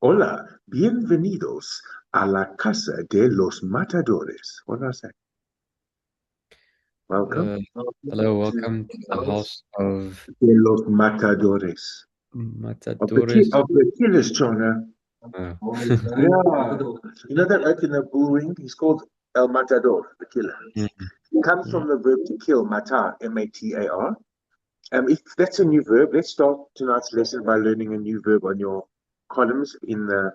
Hola, bienvenidos a la casa de los matadores. What did I say? Welcome Uh, Hello, to welcome to the the house house of de los matadores. Matadores. Of the killers, Chona. Uh, Yeah. You know that like in the bull ring? He's called El Matador, the killer. mm, It comes mm. from the verb to kill, matar, M-A-T-A-R. If that's a new verb, let's start tonight's lesson by learning a new verb on your columns in the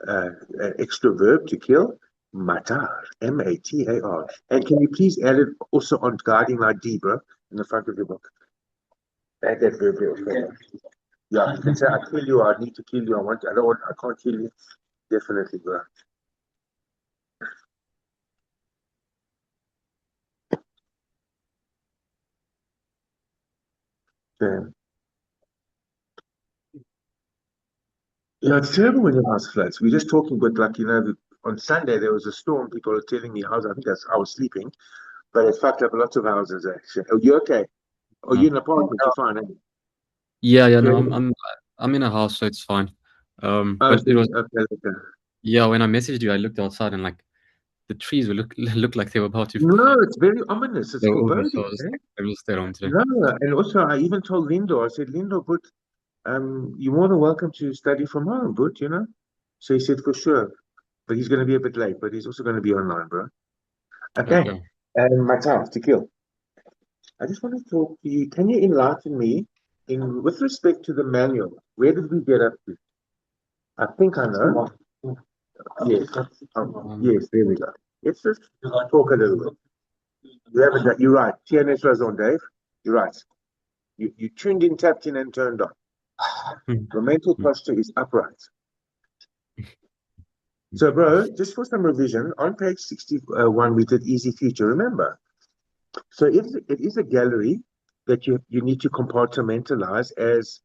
uh, extra verb to kill, matar, M-A-T-A-R. And can you please add it also on guiding like Debra in the front of your book? Add that verb there. Okay. Yeah, you can say, I kill you, I need to kill you, I don't want, I can't kill you. Definitely, bro. Yeah. Yeah, it's terrible when your house floods. We're just talking, but like, on Sunday there was a storm. People are telling me how's, I think that's, I was sleeping, but it fucked up lots of houses actually. Oh, you okay? Oh, uh, you're in an apartment, you're fine, eh? yeah, yeah, no, Yeah. I'm in a house, so it's fine. But it Okay, was okay, okay. yeah. When I messaged you, I looked outside and like the trees were looked like they were about to No, it's very ominous. It's blow over. So foreboding, eh? I just stayed home today. No, and also I even told Lindo, I said, Lindo, but you're more than welcome to study from home, but So he said for sure, but he's going to be a bit late, but he's also going to be online, bro. Okay, Okay. and my time to kill. I just want to talk to you. Can you enlighten me in with respect to the manual? Where did we get up to? I think I know. Yes, Um, yes, there we go. Let's just talk a little bit. You haven't done, you're right. TNS was on, Dave. You're right. You tuned in, tapped in, and turned on. The mental posture is upright. So, bro, just for some revision, on page 61, we did easy future. Remember? So, it is a gallery that you need to compartmentalize as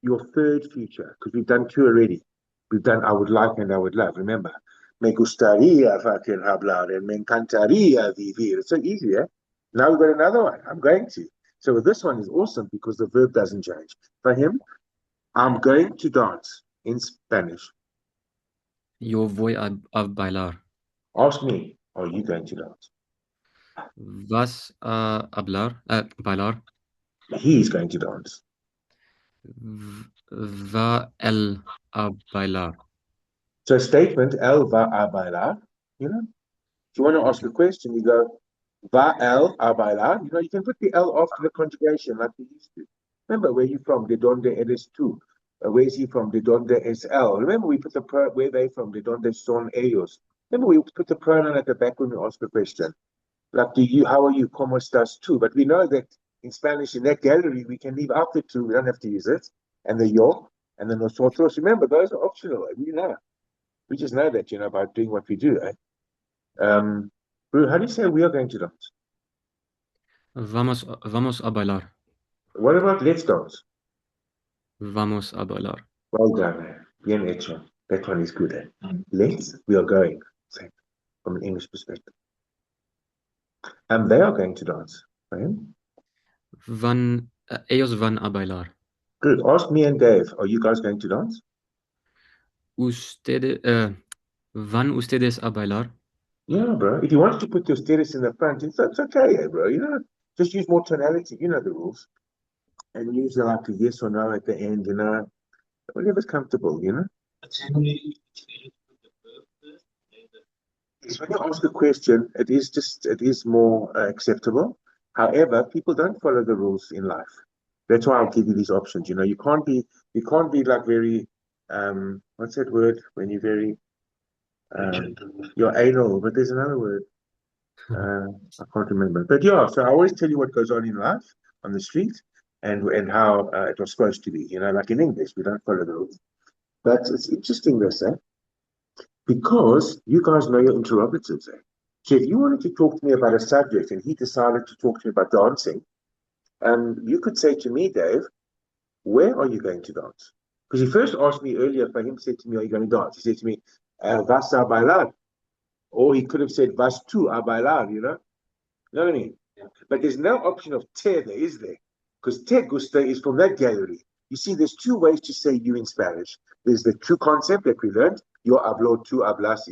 your third future, because we've done two already. We've done I would like and I would love. Remember? Me gustaría fucking hablar and me encantaría vivir. It's so easy, eh? Now we've got another one. I'm going to. So this one is awesome because the verb doesn't change. For him, I'm going to dance in Spanish. Yo voy a bailar. Ask me, are you going to dance? Vas a hablar? Bailar. He's going to dance. Va él a bailar. So statement, él va a bailar. If you want to ask Okay. a question, you go, va él a bailar. You can put the L after the conjugation like we used to. Remember, where you from? De donde eres tú? Where's he from? De donde es él? Remember, we put the where they from? De donde son ellos? Remember, we put the pronoun at the back when we ask a question. Like, how are you? ¿Cómo estás tú? But we know that in Spanish, in that gallery, we can leave out the two. We don't have to use it. And the yo and the nosotros. Remember, those are optional. We know. We just know that, by doing what we do. Eh? Bro, how do you say we are going to dance? Vamos a bailar. What about let's dance? Vamos a bailar. Well done, man. Bien hecho. That one is good. Eh? Let's, we are going. Say, from an English perspective. And they are going to dance. Right? Ellos van a bailar. Good. Ask me and Dave, are you guys going to dance? Van ustedes a bailar? Yeah, bro. If you want to put your status in the front, it's okay, bro. Just use more tonality. You know the rules. And use like a yes or no at the end, whatever's comfortable. Yes, when you ask a question, it is more acceptable. However, people don't follow the rules in life. That's why I'll give you these options. You can't be like very, what's that word? When you're very, you're anal, but there's another word. Uh, I can't remember. But yeah, so I always tell you what goes on in life on the street and how it was supposed to be. Like in English, we don't follow the rules. But it's interesting this, eh? Because you guys know your interrogatives, eh? So if you wanted to talk to me about a subject and he decided to talk to me about dancing, you could say to me, Dave, where are you going to dance? Because he first asked me earlier, for him said to me, are you going to dance? He said to me, vas a bailar. Or he could have said, vas tú a bailar, You know what I mean? Yeah. But there's no option of te there, is there? Because te gusta is from that gallery. You see, there's two ways to say you in Spanish. There's the true concept that we learned, yo hablo, tú hablas,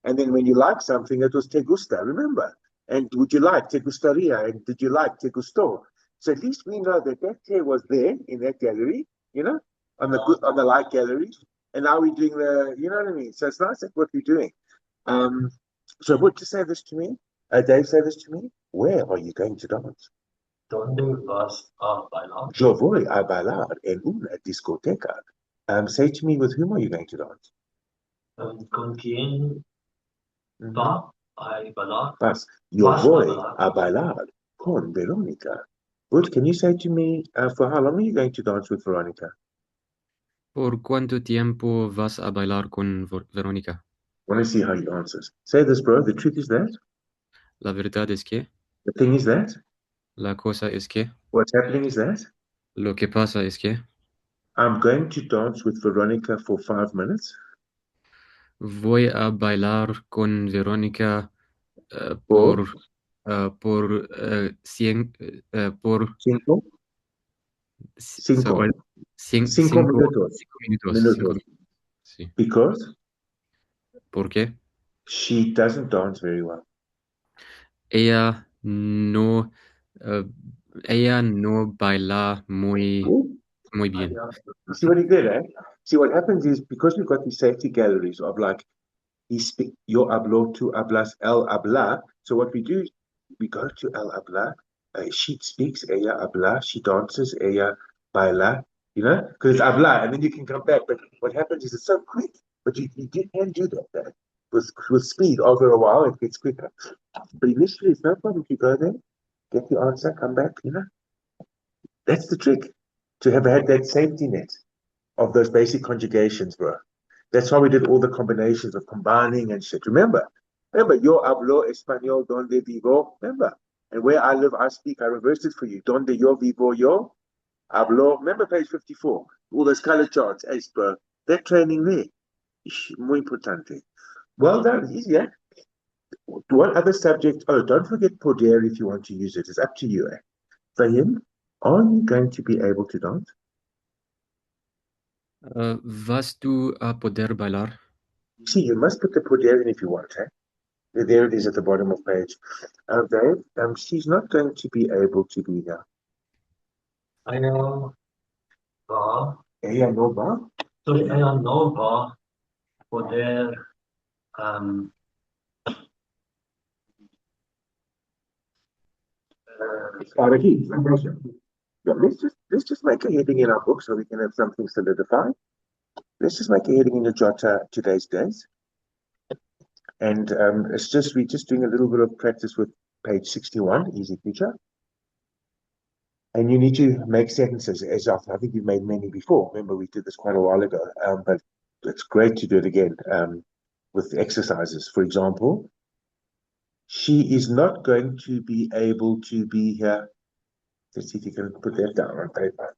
and then when you like something, it was te gusta, remember? And would you like, te gustaría, and did you like, te gustó? So at least we know that te was there in that gallery, on the like gallery, and now we're doing you know what I mean? So it's nice at what we're doing. So would you say this to me? Dave, say this to me. Where are you going to dance? ¿Dónde vas a bailar? Yo voy a bailar en una discoteca. Say to me, with whom are you going to dance? ¿Con quién va a bailar? Vas. Yo Vas a voy bailar. a bailar con Veronica. Good. Can you say to me, for how long are you going to dance with Veronica? ¿Por cuánto tiempo vas a bailar con Verónica? I want to see how he answers. Say this, bro. The truth is that. La verdad es que, The thing is that. la cosa es que, What's happening is that. lo que pasa es que, I'm going to dance with Veronica for 5 minutes. voy a bailar con Verónica por 5 cinco minutos. minutos. Sí. Because ¿Por qué? she doesn't dance very well. Ella no baila muy bien. You see what he did, eh? See, what happens is because we've got these safety galleries of like, yo hablo, tú hablas, él habla. So what we do, we go to él habla. She speaks, ella habla. She dances, ella baila. Because it's habla, and then you can come back. But what happens is it's so quick. But you can do that. With speed, over a while, it gets quicker. But initially, it's no problem to go there, get the answer, come back, That's the trick, to have had that safety net of those basic conjugations, bro. That's why we did all the combinations of combining and shit. Remember, yo hablo español donde vivo. Remember, and where I live, I speak. I reversed it for you. Donde yo vivo, yo hablo. Remember page 54. All those color charts, ace, bro. That training there, muy importante. Well done, easy, eh? One other subject. Oh, don't forget poder if you want to use it. It's up to you, eh? Fahim, are you going to be able to dance? ¿Vas tú a poder bailar? See, you must put the poder in if you want, eh? There it is at the bottom of page. Dave, she's not going to be able to be here. Ella va. Ella no va? Sorry, ella no va a poder Already. Yeah, let's just make a heading in our book so we can have something solidified. Let's just make a heading in the Jota today's days. And we're just doing a little bit of practice with page 61, easy feature. And you need to make sentences as I think you've made many before. Remember, we did this quite a while ago, but it's great to do it again with exercises. For example, she is not going to be able to be here. Let's see if you can put that down on paper.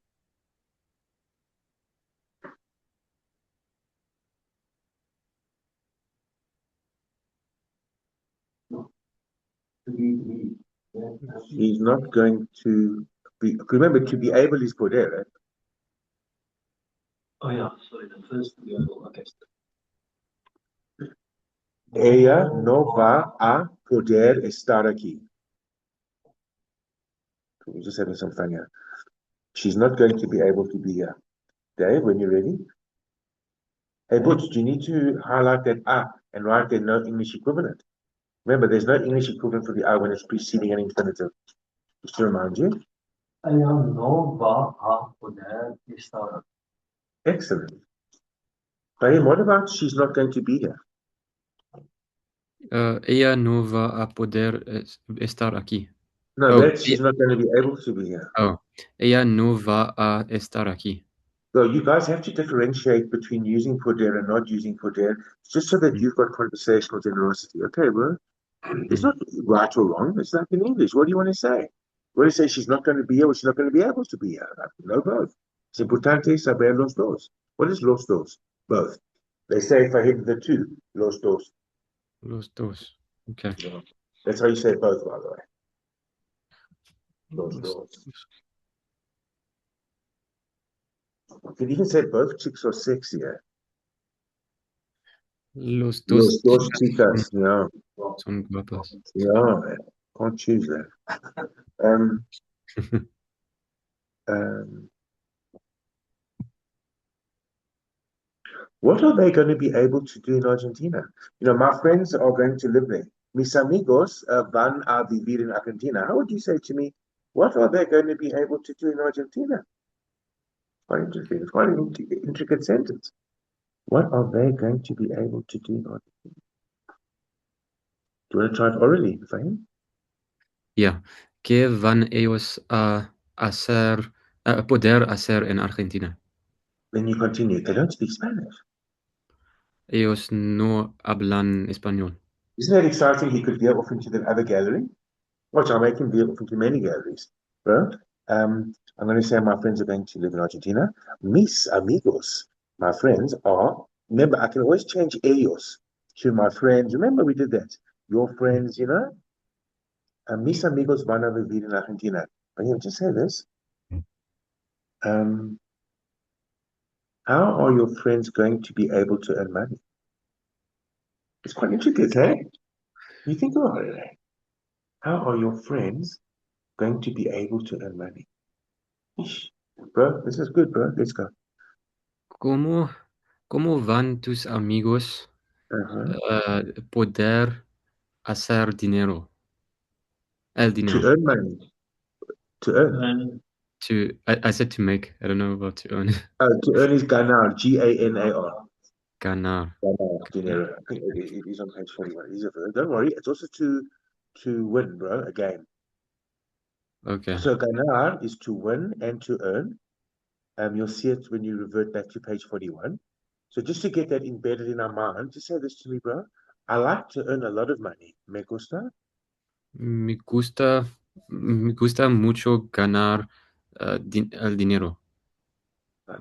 He's not going to be. Remember, to be able is poder, right? Oh yeah, sorry, the first level, okay. Ella no va a poder estar aquí. We're just having some fun here. She's not going to be able to be here. Dave, when you're ready. Hey, Butch, do you need to highlight that and write the no English equivalent? Remember, there's no English equivalent for the when it's preceding an infinitive. Just to remind you. Ella no va a poder estar. Excellent. But what about she's not going to be here? Ella no va a poder estar aquí. No, she's not going to be able to be here. Oh, ella no va a estar aquí. So you guys have to differentiate between using poder and not using poder, just so that you've got conversational generosity. Okay, bro? It's not right or wrong. It's like in English. What do you want to say? What do you say? She's not going to be here or she's not going to be able to be here? No, both. Es importante saber los dos. What is los dos? Both. They say for him the two. Los dos. Los dos. Okay. Yeah. That's how you say both, by the way. Los dos. You can even say both chicks are sexy. Eh? Los Los dos dos chicas chicas, yeah. son guapas. Yeah, man. Can't choose that. Um, what are they going to be able to do in Argentina? You know, my friends are going to live there. Mis amigos van a vivir en Argentina. How would you say to me, what are they going to be able to do in Argentina? Quite interesting. It's quite an intricate sentence. What are they going to be able to do in Argentina? Do you want to try it orally, Fahim? Yeah. ¿Qué van ellos a hacer, a poder hacer en Argentina? Then you continue. They don't speak Spanish. Ellos no hablan español. Isn't that exciting? He could veer off into the other gallery. Watch, I'll make him veer off into many galleries, bro. I'm going to say my friends are going to live in Argentina. Mis amigos, my friends are. Remember, I can always change ellos to my friends. Remember, we did that. Your friends, you know. Mis amigos van a vivir en Argentina. But yeah, just say this. How are your friends going to be able to earn money? It's quite intricate, hey? You think about it, eh? How are your friends going to be able to earn money? Ish. Bro, this is good, bro. Let's go. ¿Cómo van tus amigos Uh-huh. poder hacer dinero? El To dinero. earn money. To earn. And I said to make. I don't know about to earn. To earn is ganar. Ganar. Ganar. Ganar. Dinero. I think it is on page 41. It is a verb. Don't worry. It's also to win, bro. A game. Okay. So ganar is to win and to earn. You'll see it when you revert back to page 41. So just to get that embedded in our mind, just say this to me, bro. I like to earn a lot of money. Me gusta. Me gusta mucho ganar el dinero.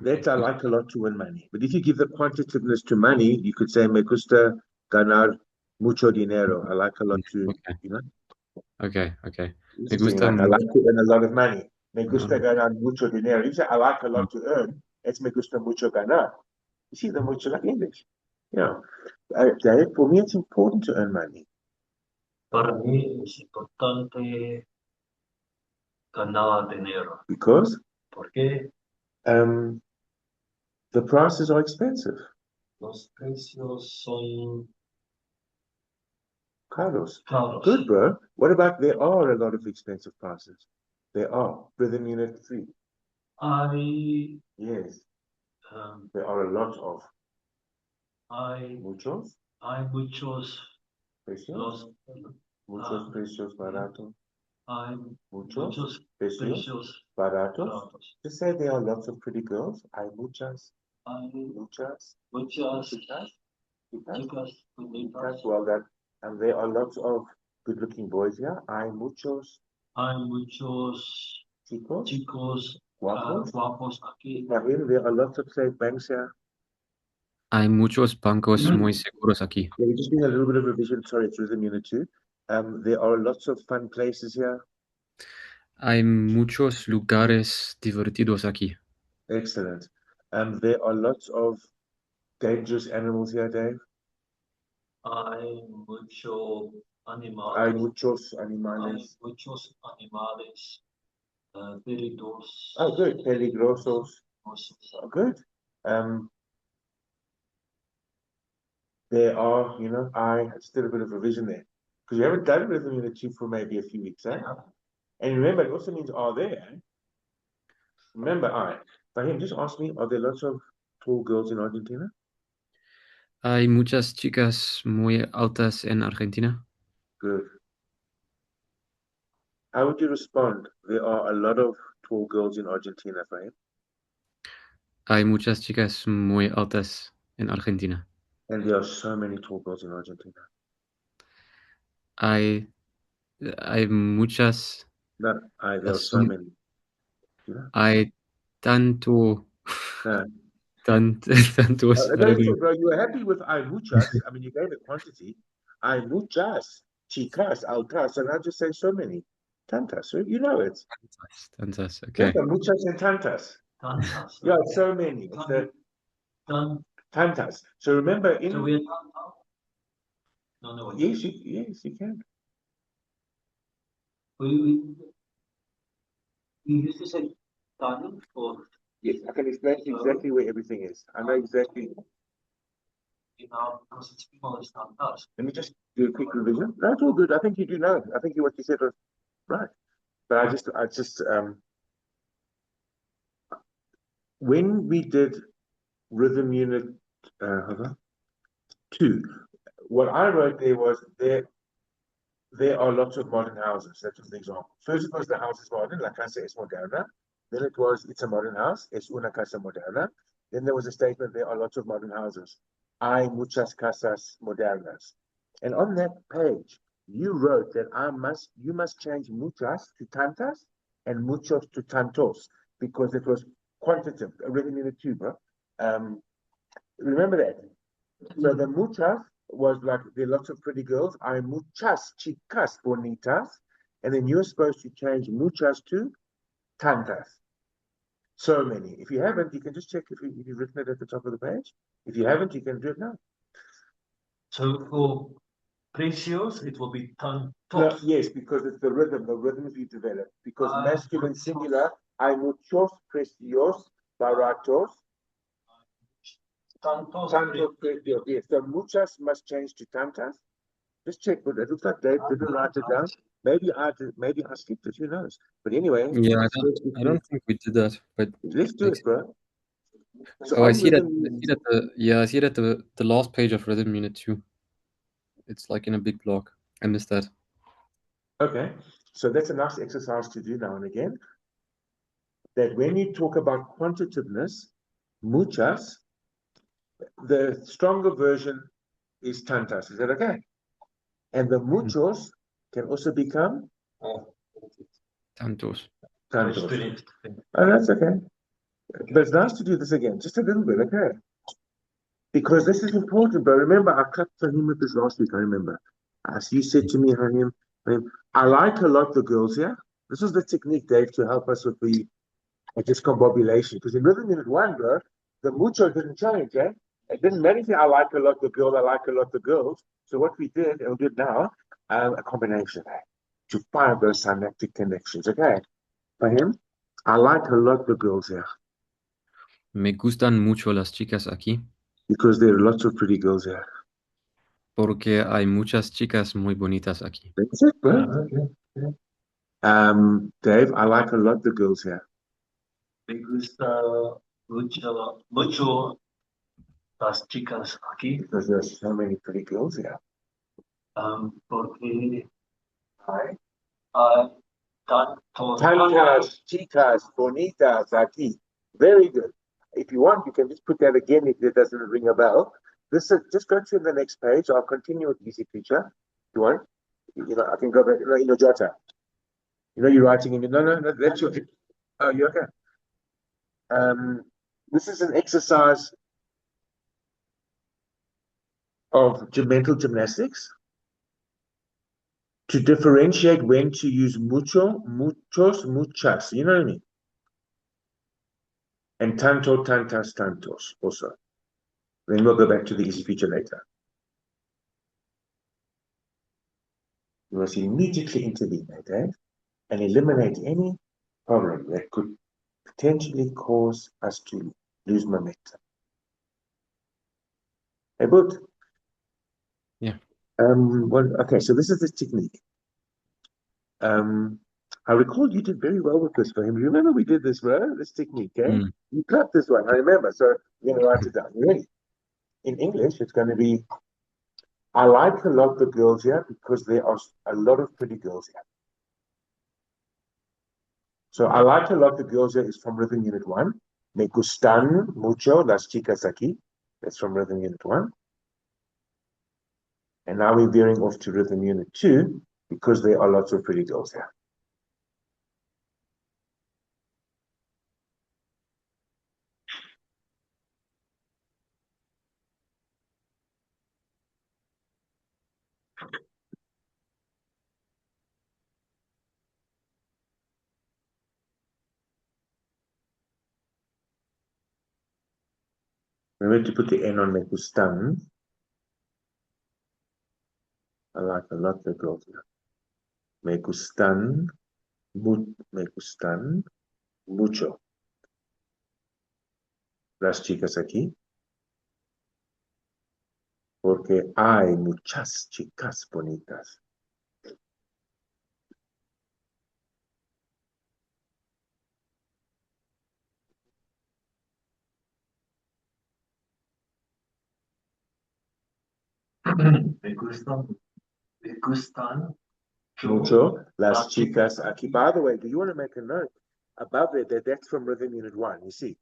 That I like a lot to win money. But if you give the quantitativeness to money, you could say me gusta ganar mucho dinero. I like a lot to, Okay. you know. Okay. Me Interesting. gusta Like I like to earn a lot of money. Me gusta mucho. ganar mucho dinero. You say I like a lot to earn. It's me gusta mucho ganar. You see the mucho like English. Yeah. Dave, for me, it's important to earn money para mí es importante ganar dinero. because ¿Por qué? The prices are expensive. Los precios son Carlos. caros. Good, bro. What about there are a lot of expensive prices? There are. Rhythm Unit 3. Hay, Yes. um, There are a lot of. hay, Muchos. hay muchos, Precios. los, Muchos precios baratos. hay Muchos muchos precios precios baratos. baratos. Just say there are lots of pretty girls. Hay muchas. Hay Muchas. muchas Chicas. Chicas. chicas bonitas. Chicas. Well done. And there are lots of good looking boys here. Hay muchos Hay muchos chicos. chicos Guapos. guapos aquí. Rahim, there are lots of safe banks here. Hay muchos bancos muy seguros aquí. Yeah, we're just doing a little bit of revision. Sorry, it's Rhythm Unit 2. There are lots of fun places here. Hay muchos lugares divertidos aquí. Excellent. There are lots of dangerous animals here, Dave. Hay muchos animales. Hay muchos Hay animales. muchos animales peligrosos. Oh, good. Peligrosos. Oh, good. There are, you know, I still a bit of revision there. Because you haven't done Rhythm Unit 2 for maybe a few weeks, eh? And remember, it also means are there, eh? Remember, Fahim, just ask me, are there lots of tall girls in Argentina? Hay muchas chicas muy altas en Argentina. Good. How would you respond? There are a lot of tall girls in Argentina, Fahim. Hay muchas chicas muy altas en Argentina. And there are so many tall girls in Argentina. Hay muchas. No, there are so Son- many. You know? Hay tanto. No. Tantos. I No, don't it's know. okay, bro. You were happy with hay muchas. I mean, you gave it quantity. Hay muchas, chicas, altas, and I just say so many. Tantas, right? You know it. Tantas. Okay. Yeah, muchas and tantas. Tantas. Yeah, so many. It's the Tan. tantas. So remember So in we are Tan. No. yes, you can. We used to say Tan or Yes, I can explain to you exactly where everything is. I know exactly. in our because it's people is Tantas. Let me just do a quick revision. That's all good. I think you do know. I think what you said was right. But I just when we did rhythm unit hold on, 2, what I wrote there was there are lots of modern houses. That was the example. First it was the house is modern, la casa es moderna. Then it was it's a modern house, es una casa moderna. Then there was a statement there are lots of modern houses. Hay muchas casas modernas. And on that page, you wrote that you must change muchas to tantas and muchos to tantos because it was quantitative, written in a tuber. Remember that? So the muchas was like there are lots of pretty girls. Hay muchas chicas bonitas. And then you're supposed to change muchas to tantas. So many. If you haven't, you can just check if you've written it at the top of the page. If you haven't, you can do it now. So for precious, it will be Tantos. No, yes, because it's the rhythms you develop. Because masculine muchos. singular, hay muchos precios baratos. Tantos. Tantos precios. Yes, so muchas must change to tantas. Just check, but it looks like Dave didn't write it down. Maybe I skipped it, who knows? But anyway, Yeah, I don't think we did that, but let's do makes it, bro. So oh, I on see that. rhythm, I see that the last page of Rhythm Unit 2. It's like in a big block. I missed that. okay. So that's a nice exercise to do now and again. That when you talk about quantitativeness, muchas, the stronger version is tantas. Is that okay? And the muchos can also become Tantos. tantos. Oh, that's okay. But it's nice to do this again, just a little bit, okay? Because this is important, but remember, I cut Fahim with this last week, I remember. As you said to me, Fahim, I like a lot the girls here. This was the technique, Dave, to help us with the discombobulation. Because in Rhythm Unit 1, bro, the mucho didn't change, eh? It didn't matter if I like a lot the girl, I like a lot the girls. So what we did, and we'll do it now, a combination, to find those synaptic connections, okay? Fahim, I like a lot the girls here. Me gustan mucho las chicas aquí Because there are lots of pretty girls here. porque hay muchas chicas muy bonitas aquí. That's it, bro. Dave, I like a lot the girls here. Me gusta mucho las chicas aquí. Because there's so many pretty girls here. Porque Hi. tantas chicas, bonitas, aquí. Very good. If you want, you can just put that again if it doesn't ring a bell. This is just go to the next page. I'll continue with easy feature. You want? I can go back in your jota. You're writing in your no, that's your oh, you okay. This is an exercise of mental gymnastics to differentiate when to use mucho, muchos, muchas. You know what I mean? And tanto, tantas, tantos also. Then we'll go back to the easy feature later. You must immediately intervene, okay? And eliminate any problem that could potentially cause us to lose momentum. Hey, but Yeah. okay, so this is the technique. I recall you did very well with this for him. Remember we did this, bro? This technique, okay? You clapped this one, I remember. So you're gonna write it down. You ready? In English, it's going to be I like a lot the girls here because there are a lot of pretty girls here. So I like a lot the girls here is from Rhythm Unit 1. Me gustan mucho las chicas aquí. That's from Rhythm Unit 1. And now we're veering off to Rhythm Unit 2 because there are lots of pretty girls here. Remember to put the N on me gustan. I like a lot the girls here. Me gustan, me gustan mucho. Las chicas aquí. Porque hay muchas chicas bonitas. Me gustan Mucho las chicas aquí. By the way, do you want to make a note above it that's from Rhythm Unit 1? You see,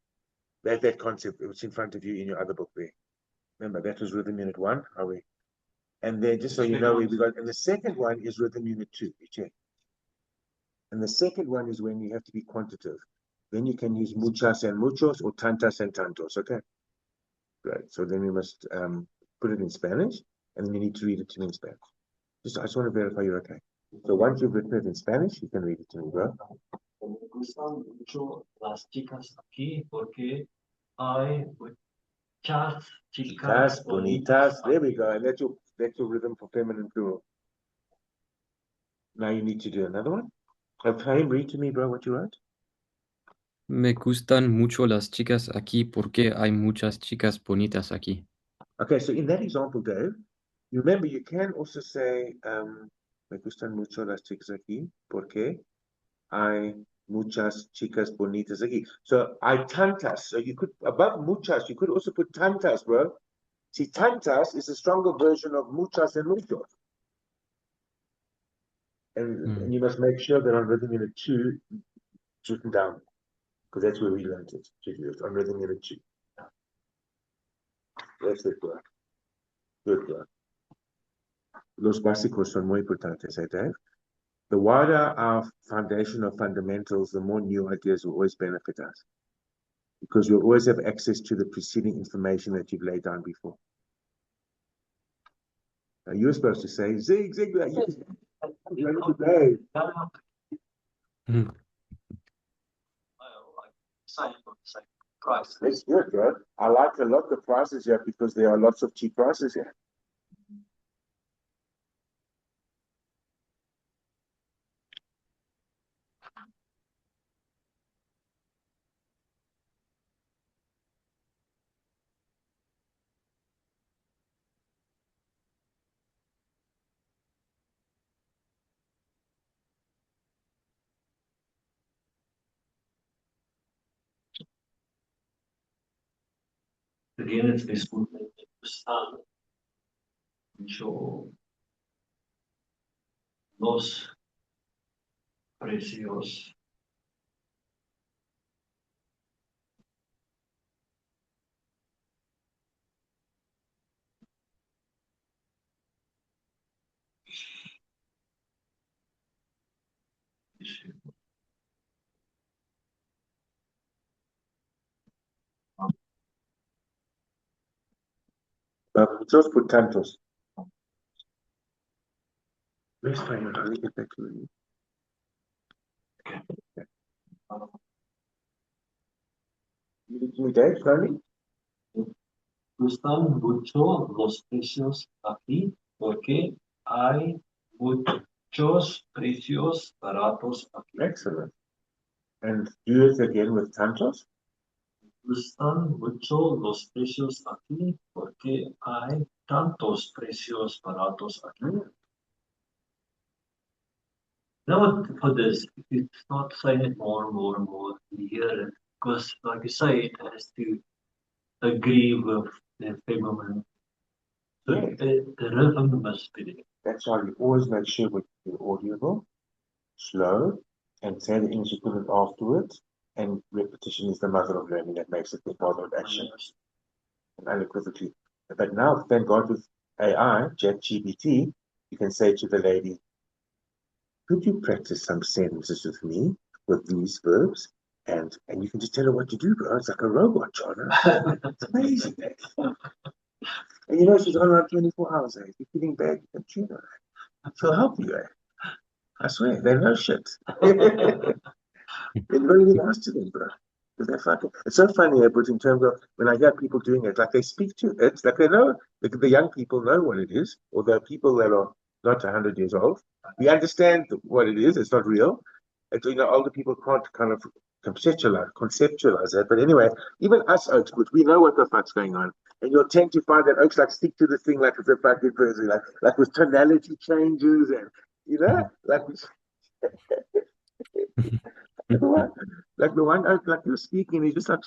that concept, it's in front of you in your other book there. Remember, that was Rhythm Unit 1. Are we? And then, just so you know, we got, and the second one is Rhythm Unit 2. You check. And the second one is when you have to be quantitative. Then you can use muchas and muchos or tantas and tantos. Okay. Great. So then we must put it in Spanish, and then you need to read it to me in Spanish. I just want to verify you're okay. So once you've written it in Spanish, you can read it to me, bro. Me gustan mucho las chicas aquí porque hay muchas Chicas bonitas. There we go. And that's your rhythm for feminine plural. Now you need to do another one. Okay, read to me, bro, what you wrote. Me gustan mucho las chicas aquí porque hay muchas chicas bonitas aquí. Okay, so in that example, Dave, you remember you can also say, me gustan mucho las chicas aquí porque hay muchas chicas bonitas aquí. So hay tantas. So you could, above muchas, you could also put tantas, bro. See, tantas is a stronger version of muchas and muchos. And you must make sure that on Rhythm Unit 2, it's written down. Because that's where we learned it. On Rhythm Unit 2. That's it, bro. Good, bro. Los básicos son muy importantes, eh, Dave? The wider our foundation of fundamentals, the more new ideas will always benefit us. Because you'll always have access to the preceding information that you've laid down before. Now, you're supposed to say, zig, zig, like, yes. Dave. Price. That's good, bro. I like a lot the prices here because there are lots of cheap prices here. Again, it's this one me gustan mucho los precios Just put tantos. Let's find out how we get back to you. You Dave, Tony? gustan mucho los precios aquí porque hay muchos precios baratos aquí. Excellent. And do it again with tantos. Gustan mucho los precios aquí porque hay tantos precios baratos aquí. Now for this, if you start saying it more and more and more, you hear it. Because like you say, it has to agree with the feminine. So Yeah. the rhythm must be there. That's why you always make sure with your audible, slow, and say the English equivalent afterwards. And repetition is the mother of learning. That makes it the father of action. And unequivocally. But now, thank God, with AI, ChatGPT, you can say to the lady, could you practice some sentences with me with these verbs? And you can just tell her what to do, bro. It's like a robot, John. It's amazing. And you know, she's on around 24 hours. If you're feeling bad, you can tune her. She'll help you. I swear, they know shit. It's very nice to them, bro. It's so funny, but in terms of when I hear people doing it, like they speak to it, like they know, the young people know what it is, or the people that are not 100 years old, we understand what it is. It's not real. Older people can't kind of conceptualize it. But anyway, even us Oaks, which we know what the fuck's going on, and you'll tend to find that Oaks like stick to the thing like it's a fucking person, like with tonality changes and like the one Oak, like you're speaking, he just like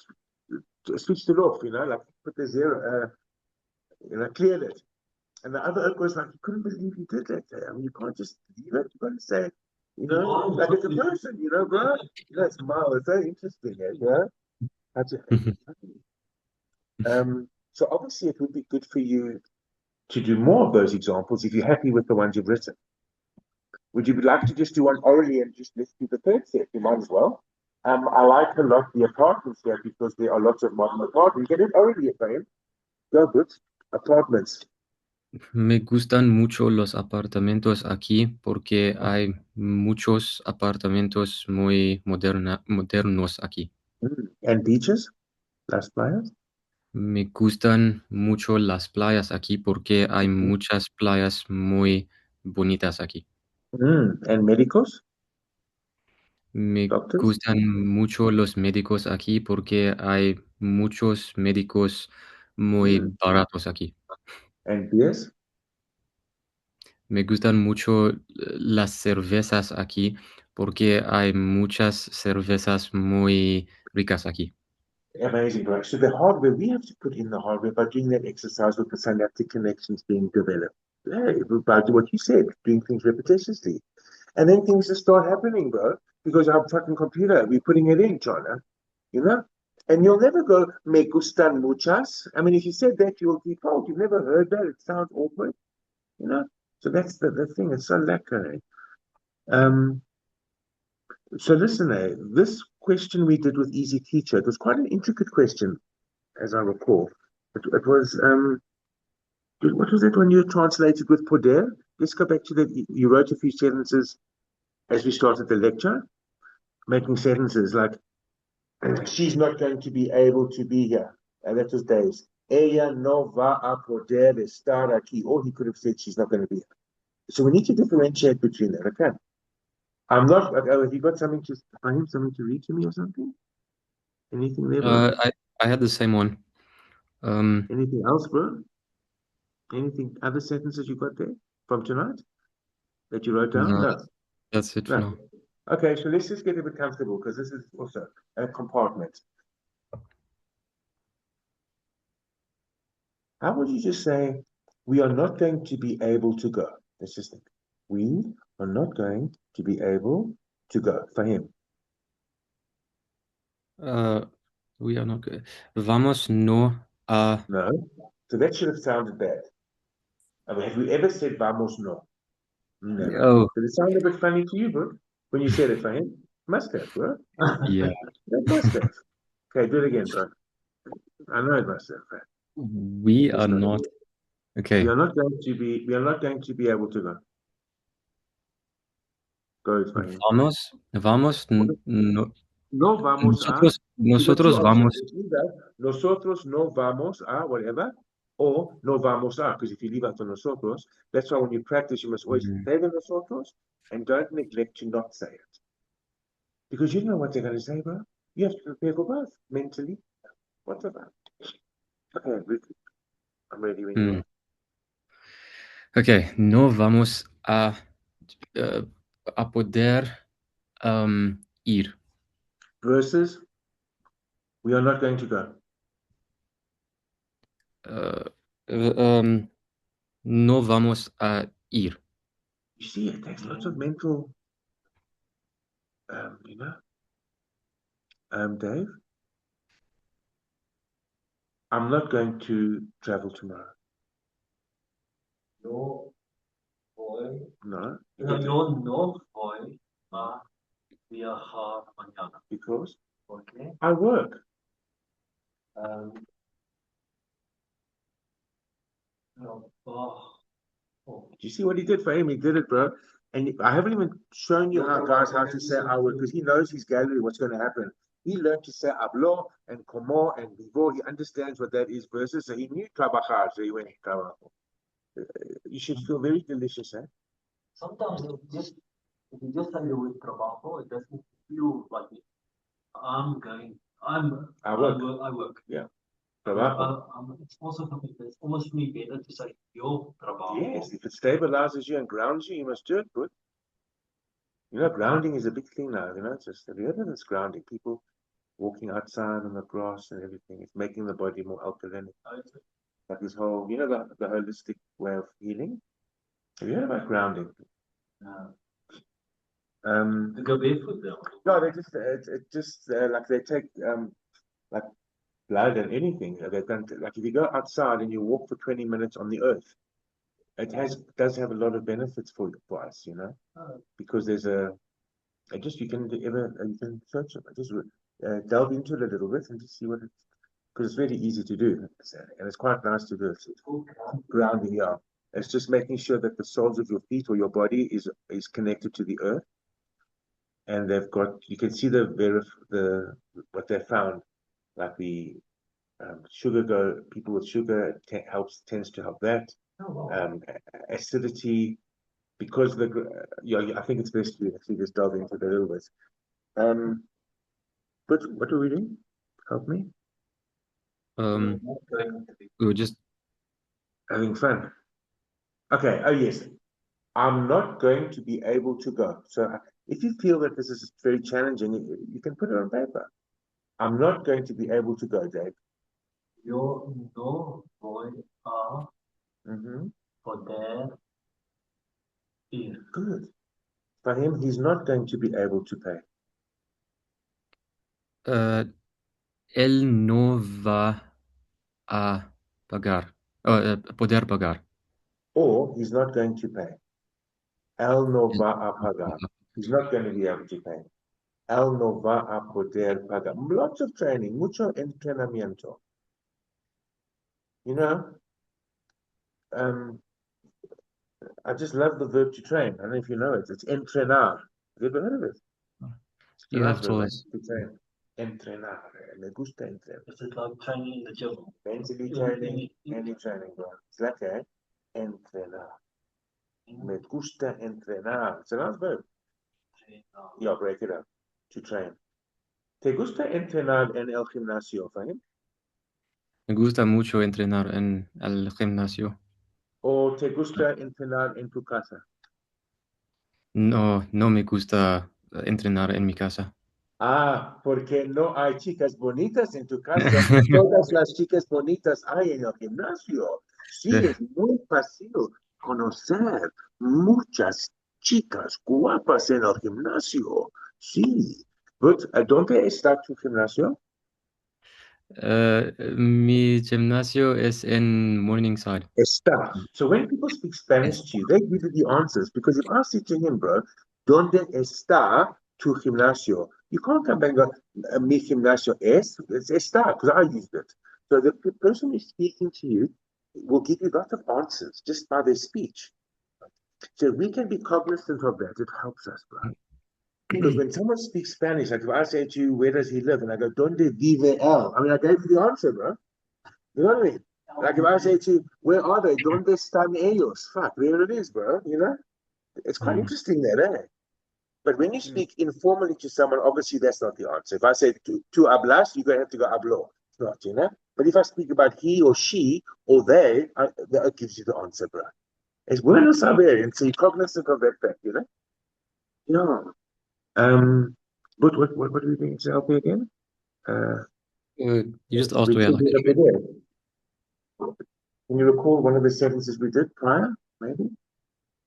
switched it off, like put the zero, cleared it. And the other Oak was like, you couldn't believe you did that. I mean, you can't just leave it. You got to say, like it's a person, bro. It's mild. It's very interesting, So obviously, it would be good for you to do more of those examples if you're happy with the ones you've written. Would you like to just do one orally and just let's do the third set? You might as well. I like a lot the apartments here because there are lots of modern apartments. Get it orally, Efraim. Go good. Apartments. Me gustan mucho los apartamentos aquí porque hay muchos apartamentos muy modernos aquí. And beaches? Las playas? Me gustan mucho las playas aquí porque hay muchas playas muy bonitas aquí. And médicos? Me Doctors? gustan mucho los médicos aquí porque hay muchos médicos muy baratos aquí. And beers? Me gustan mucho las cervezas aquí porque hay muchas cervezas muy ricas aquí. Amazing, right? So the hardware, we have to put in the hardware by doing that exercise with the synaptic connections being developed. By what you said, doing things repetitiously. And then things just start happening, bro. Because our fucking computer, we're putting it in, China. And you'll never go, me gustan muchas. I mean, if you said that, you'll default. You've never heard that. It sounds awkward, So that's the thing. It's so lekker. So listen, this question we did with Easy Teacher, it was quite an intricate question, as I recall. It was, what was it when you translated with Poder? Let's go back to that. You wrote a few sentences as we started the lecture, making sentences like, she's not going to be able to be here. And that was Dave's. Ella no va a poder estar aquí. Or he could have said she's not going to be here. So we need to differentiate between that, okay? I'm not, have you got something to read to me or something? Anything there, bro? I had the same one. Anything else, bro? Anything, other sentences you got there from tonight that you wrote down? No. That's it for now. Okay, so let's just get a bit comfortable because this is also a compartment. How would you just say, we are not going to be able to go? Let's just think. We are not going to be able to go for him. We are not good. Vamos no a... No. So that should have sounded bad. I mean, have we ever said vamos no? No. Oh. Did it sound a bit funny to you, bro? When you said it for him? Must have, bro. Yeah. That must have. Okay, do it again, bro. I know it must have. We are not. Okay. We are not going to be able to go. Go for him. Vamos no. No vamos nosotros vamos. Nosotros no vamos a whatever, or no vamos a, because if you leave out the nosotros, that's why when you practice, you must always say the nosotros and don't neglect to not say it. Because you don't know what they're going to say, bro. You have to prepare for both mentally, whatever. Okay, I'm ready when you are. Okay, no vamos a poder ir. Versus, we are not going to go. No vamos a ir. You see, it takes lots of mental, Dave, I'm not going to travel tomorrow. No voy. No. No voy a viajar mañana. Because? Okay. I work. No. Do you see what he did for him? He did it, bro. And I haven't even shown you how to say I work because he knows his gallery, what's going to happen. he learned to say hablo and como and vivo. He understands what that is versus so he knew trabajar, so he went trabajo. You should feel very delicious, eh? Sometimes if you just say the word trabajo, it doesn't feel like it. I work. Yeah. Trabajo. It's almost me better to say yo trabajo. Yes, if it stabilizes you and grounds you, you must do it good. You know, grounding is a big thing now, you know, it's just have you heard of this grounding? People walking outside on the grass and everything. It's making the body more alkaline. Like this whole, you know, the holistic way of healing. Have you heard about grounding? No. Um, They go barefoot though. no, they just it just like they take like blood and anything. They've done like if you go outside and you walk for 20 minutes on the earth, it does have a lot of benefits for us, you know, because there's you can search it, just delve into it a little bit and just see what it's because it's really easy to do and it's quite nice to do. It's grounding, yeah. It's just making sure that the soles of your feet or your body is connected to the earth. And they've got, you can see what they found, like the people with sugar tends to help that. Acidity, because I think it's best to actually just delve into it a little bit. But what are we doing? Help me. We were just having fun. Okay. Oh yes, I'm not going to be able to go. So if you feel that this is very challenging, you can put it on paper. I'm not going to be able to go, Dave. Yo no voy a Mm-hmm. poder ir. Good. For him, he's not going to be able to pay. él no va a pagar, poder pagar. Or he's not going to pay. Él no va a pagar. He's not going to be able to pay. Él no va a poder pagar. Lots of training, mucho entrenamiento. You know, I just love the verb to train. I don't know if you know it. It's entrenar. Have you ever heard of it? You have told us. To train. Entrenar. Me gusta entrenar. Is it like training in the gym? Mentally training, any training, bro. It's like that. Entrenar. Me gusta entrenar. It's a nice verb. Yeah, break it up. To train. ¿Te gusta entrenar en el gimnasio, Fahim? Me gusta mucho entrenar en el gimnasio. ¿O te gusta entrenar en tu casa? No, no me gusta entrenar en mi casa. Ah, porque no hay chicas bonitas en tu casa. Todas las chicas bonitas hay en el gimnasio. Sí, es muy fácil conocer muchas chicas guapas en el gimnasio. Sí. But, ¿dónde está tu gimnasio? Mi gimnasio es en Morningside. Está. So when people speak Spanish to you, they give you the answers. Because if I say to him, bro, ¿dónde está tu gimnasio? You can't come back and go, mi gimnasio es está, because I used it. So the person who's speaking to you will give you lots of answers just by their speech. So we can be cognizant of that. It helps us, bro. Because when someone speaks Spanish, like if I say to you, where does he live? And I go, ¿Dónde vive él? I mean, I gave you the answer, bro. You know what I mean? Like if I say to you, where are they? ¿Dónde están ellos? Fuck, there it is, bro. You know? It's quite interesting that, eh? But when you speak informally to someone, obviously that's not the answer. If I say to hablas, you're going to have to go hablo. It's not, you know? But if I speak about he or she or they, that gives you the answer, bro. It's bueno saber, and so you're cognizant of that fact, you know? Yeah. But what are you doing to help me again? You just asked we where. did it over there. Can you recall one of the sentences we did prior, maybe?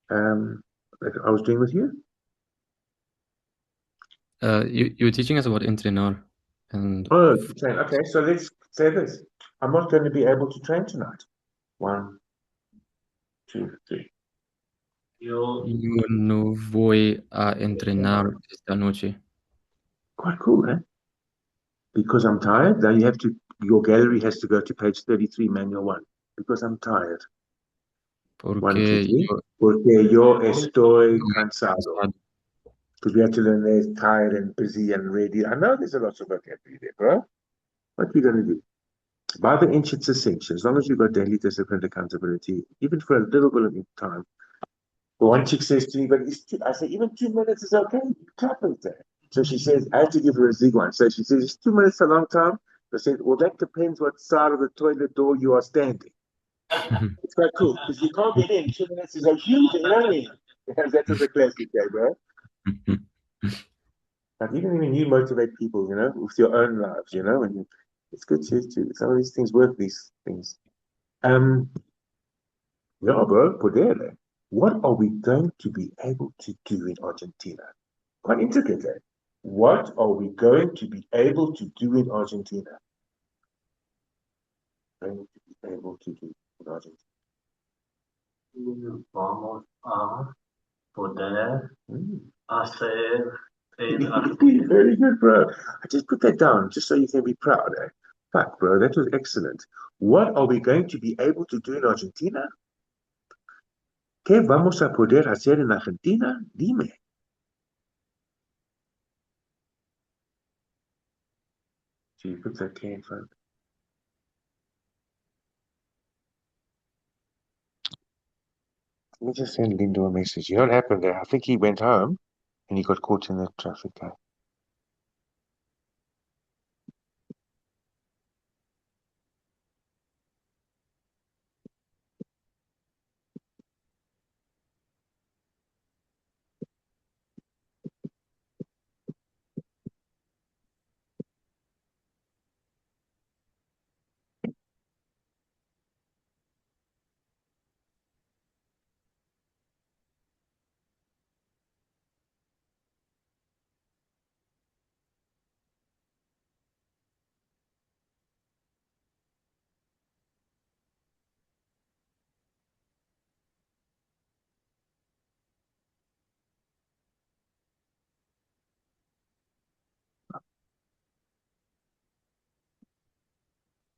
That I was doing with you? You were teaching us about entrenar. And Oh, train. Okay, so let's say this. I'm not going to be able to train tonight. 1, 2, 3. yo no voy a entrenar esta noche. Quite cool, eh? Because I'm tired. Now your gallery has to go to page 33, manual 1. Because I'm tired. 1, 2, 3. Porque yo estoy cansado. Because we have to learn they're tired and busy and ready. I know there's a lot of vocabulary there, bro. What are you going to do? By the inch, it's essential. As long as you've got daily discipline, accountability, even for a little bit of time. But one chick says to me, but I say, even 2 minutes is okay. Clap it there. So she says, I have to give her a zig one. So she says, is 2 minutes a long time? I said, well, that depends what side of the toilet door you are standing. It's quite cool because you can't get in. 2 minutes is a huge, you know what I mean? That was a classic day, bro. But even when you motivate people, with your own lives, and it's good to some of these things work these things. Yeah, bro, Podere. What are we going to be able to do in Argentina? Quite intricate, eh? What are we going to be able to do in Argentina? Going to be able to do in Argentina. Vamos a poder Mm. hacer en Argentina. Very good, bro. I just put that down just so you can be proud, eh? Fuck, bro, that was excellent. What are we going to be able to do in Argentina? ¿Qué vamos a poder hacer en Argentina? Dime. So you put that K in front. Let me just send Lindo a message. You know what happened there? I think he went home and he got caught in the traffic light.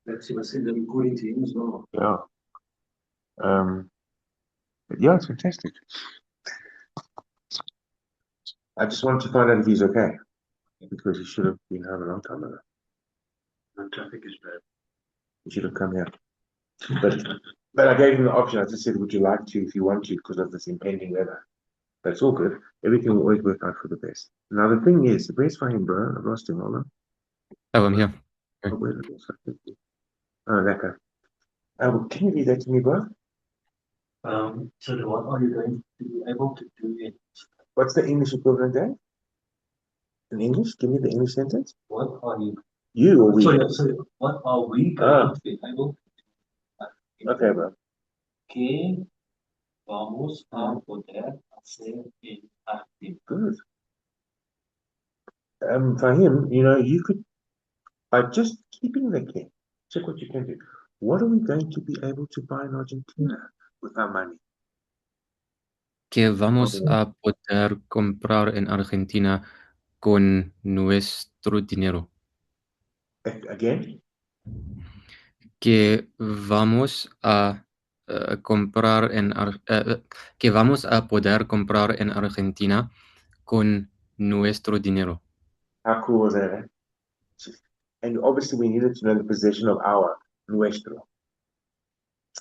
Let's see what's in the recording team as well. Yeah. But yeah, it's fantastic. I just wanted to find out if he's okay because he should have been home a long time ago. The traffic is bad. He should have come here. But I gave him the option. I just said, would you like to if you want to because of this impending weather? But it's all good. Everything will always work out for the best. Now, the thing is, the best for him, bro. I've lost him, hold on. Oh, I'm here. Oh, where did it Oh, that guy. Can you read that to me, bro? So what are you going to be able to do in What's the English equivalent there? In English? Give me the English sentence. what are you You or we? sorry, what are we going to be able to do? Okay, bro. ¿Qué vamos a poder hacer en Argentina? Good. For him, you could, by just keeping the king, check what you can do. What are we going to be able to buy in Argentina with our money? Que vamos a poder comprar en Argentina con nuestro dinero. Again? Que vamos a comprar que vamos a poder comprar en Argentina con nuestro dinero. How cool was that? Eh? And obviously, we needed to know the possession of our nuestro.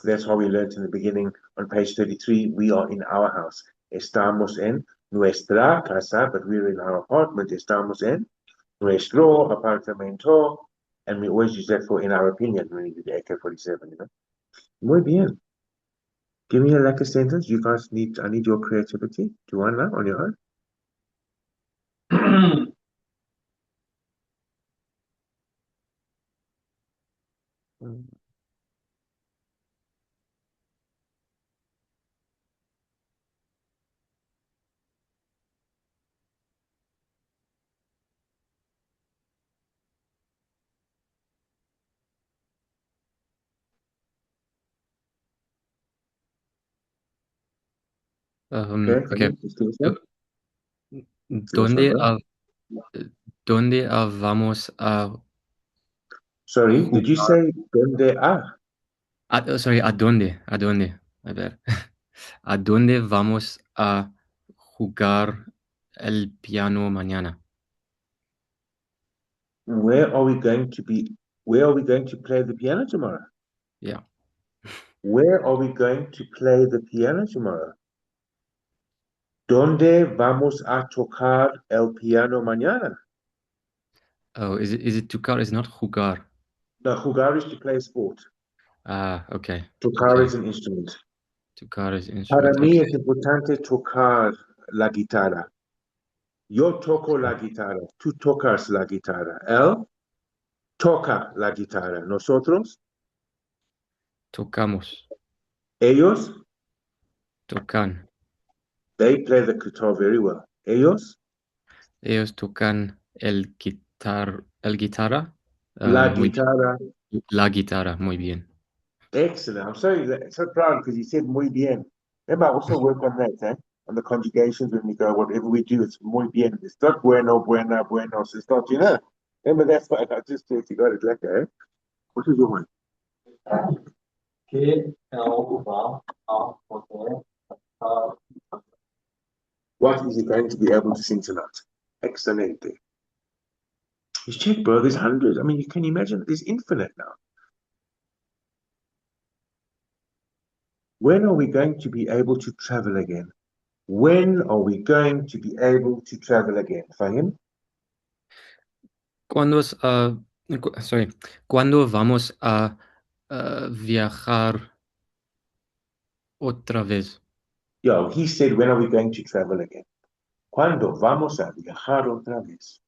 That's why we learned in the beginning on page 33, we are in our house. Estamos en nuestra casa, but we're in our apartment. Estamos en nuestro apartamento. And we always use that for in our opinion when we do the AK-47, Muy bien. Give me a like sentence. You guys I need your creativity. Do you want that on your own? Okay. ¿Dónde vamos a Sorry, did you say donde sorry, ¿a dónde? ¿A dónde? A ver. ¿A dónde vamos a jugar el piano mañana? Where are we going to play the piano tomorrow? Yeah. Where are we going to play the piano tomorrow? ¿Dónde vamos a tocar el piano mañana? Oh, is it tocar? It's not jugar. No, jugar is to play sport. Ah, okay. Tocar Okay. is an instrument. Tocar is Para instrument. mí Okay. es importante tocar la guitarra. Yo toco la guitarra, tú tocas la guitarra. Él toca la guitarra. Nosotros, Tocamos. ellos, Tocan. they play the guitar very well. Ellos, Ellos tocan el guitarra. la Muy bien. guitarra. La guitarra, muy bien. Excellent. I'm so proud because you said muy bien. Remember, I also work on that, on the conjugations when we go, whatever we do, it's muy bien. It's not bueno, buena, buenos. It's not, Remember, that's what I just said. You got it like that. What is your one? Que él va a poder cantar. What is he going to be able to sing tonight? Excelente. Just check, bro. There's hundreds. I mean, you can imagine there's infinite now. When are we going to be able to travel again? When are we going to be able to travel again? Fahim? ¿Cuándo vamos a viajar otra vez? Yo, he said, when are we going to travel again? ¿Cuándo vamos a viajar otra vez?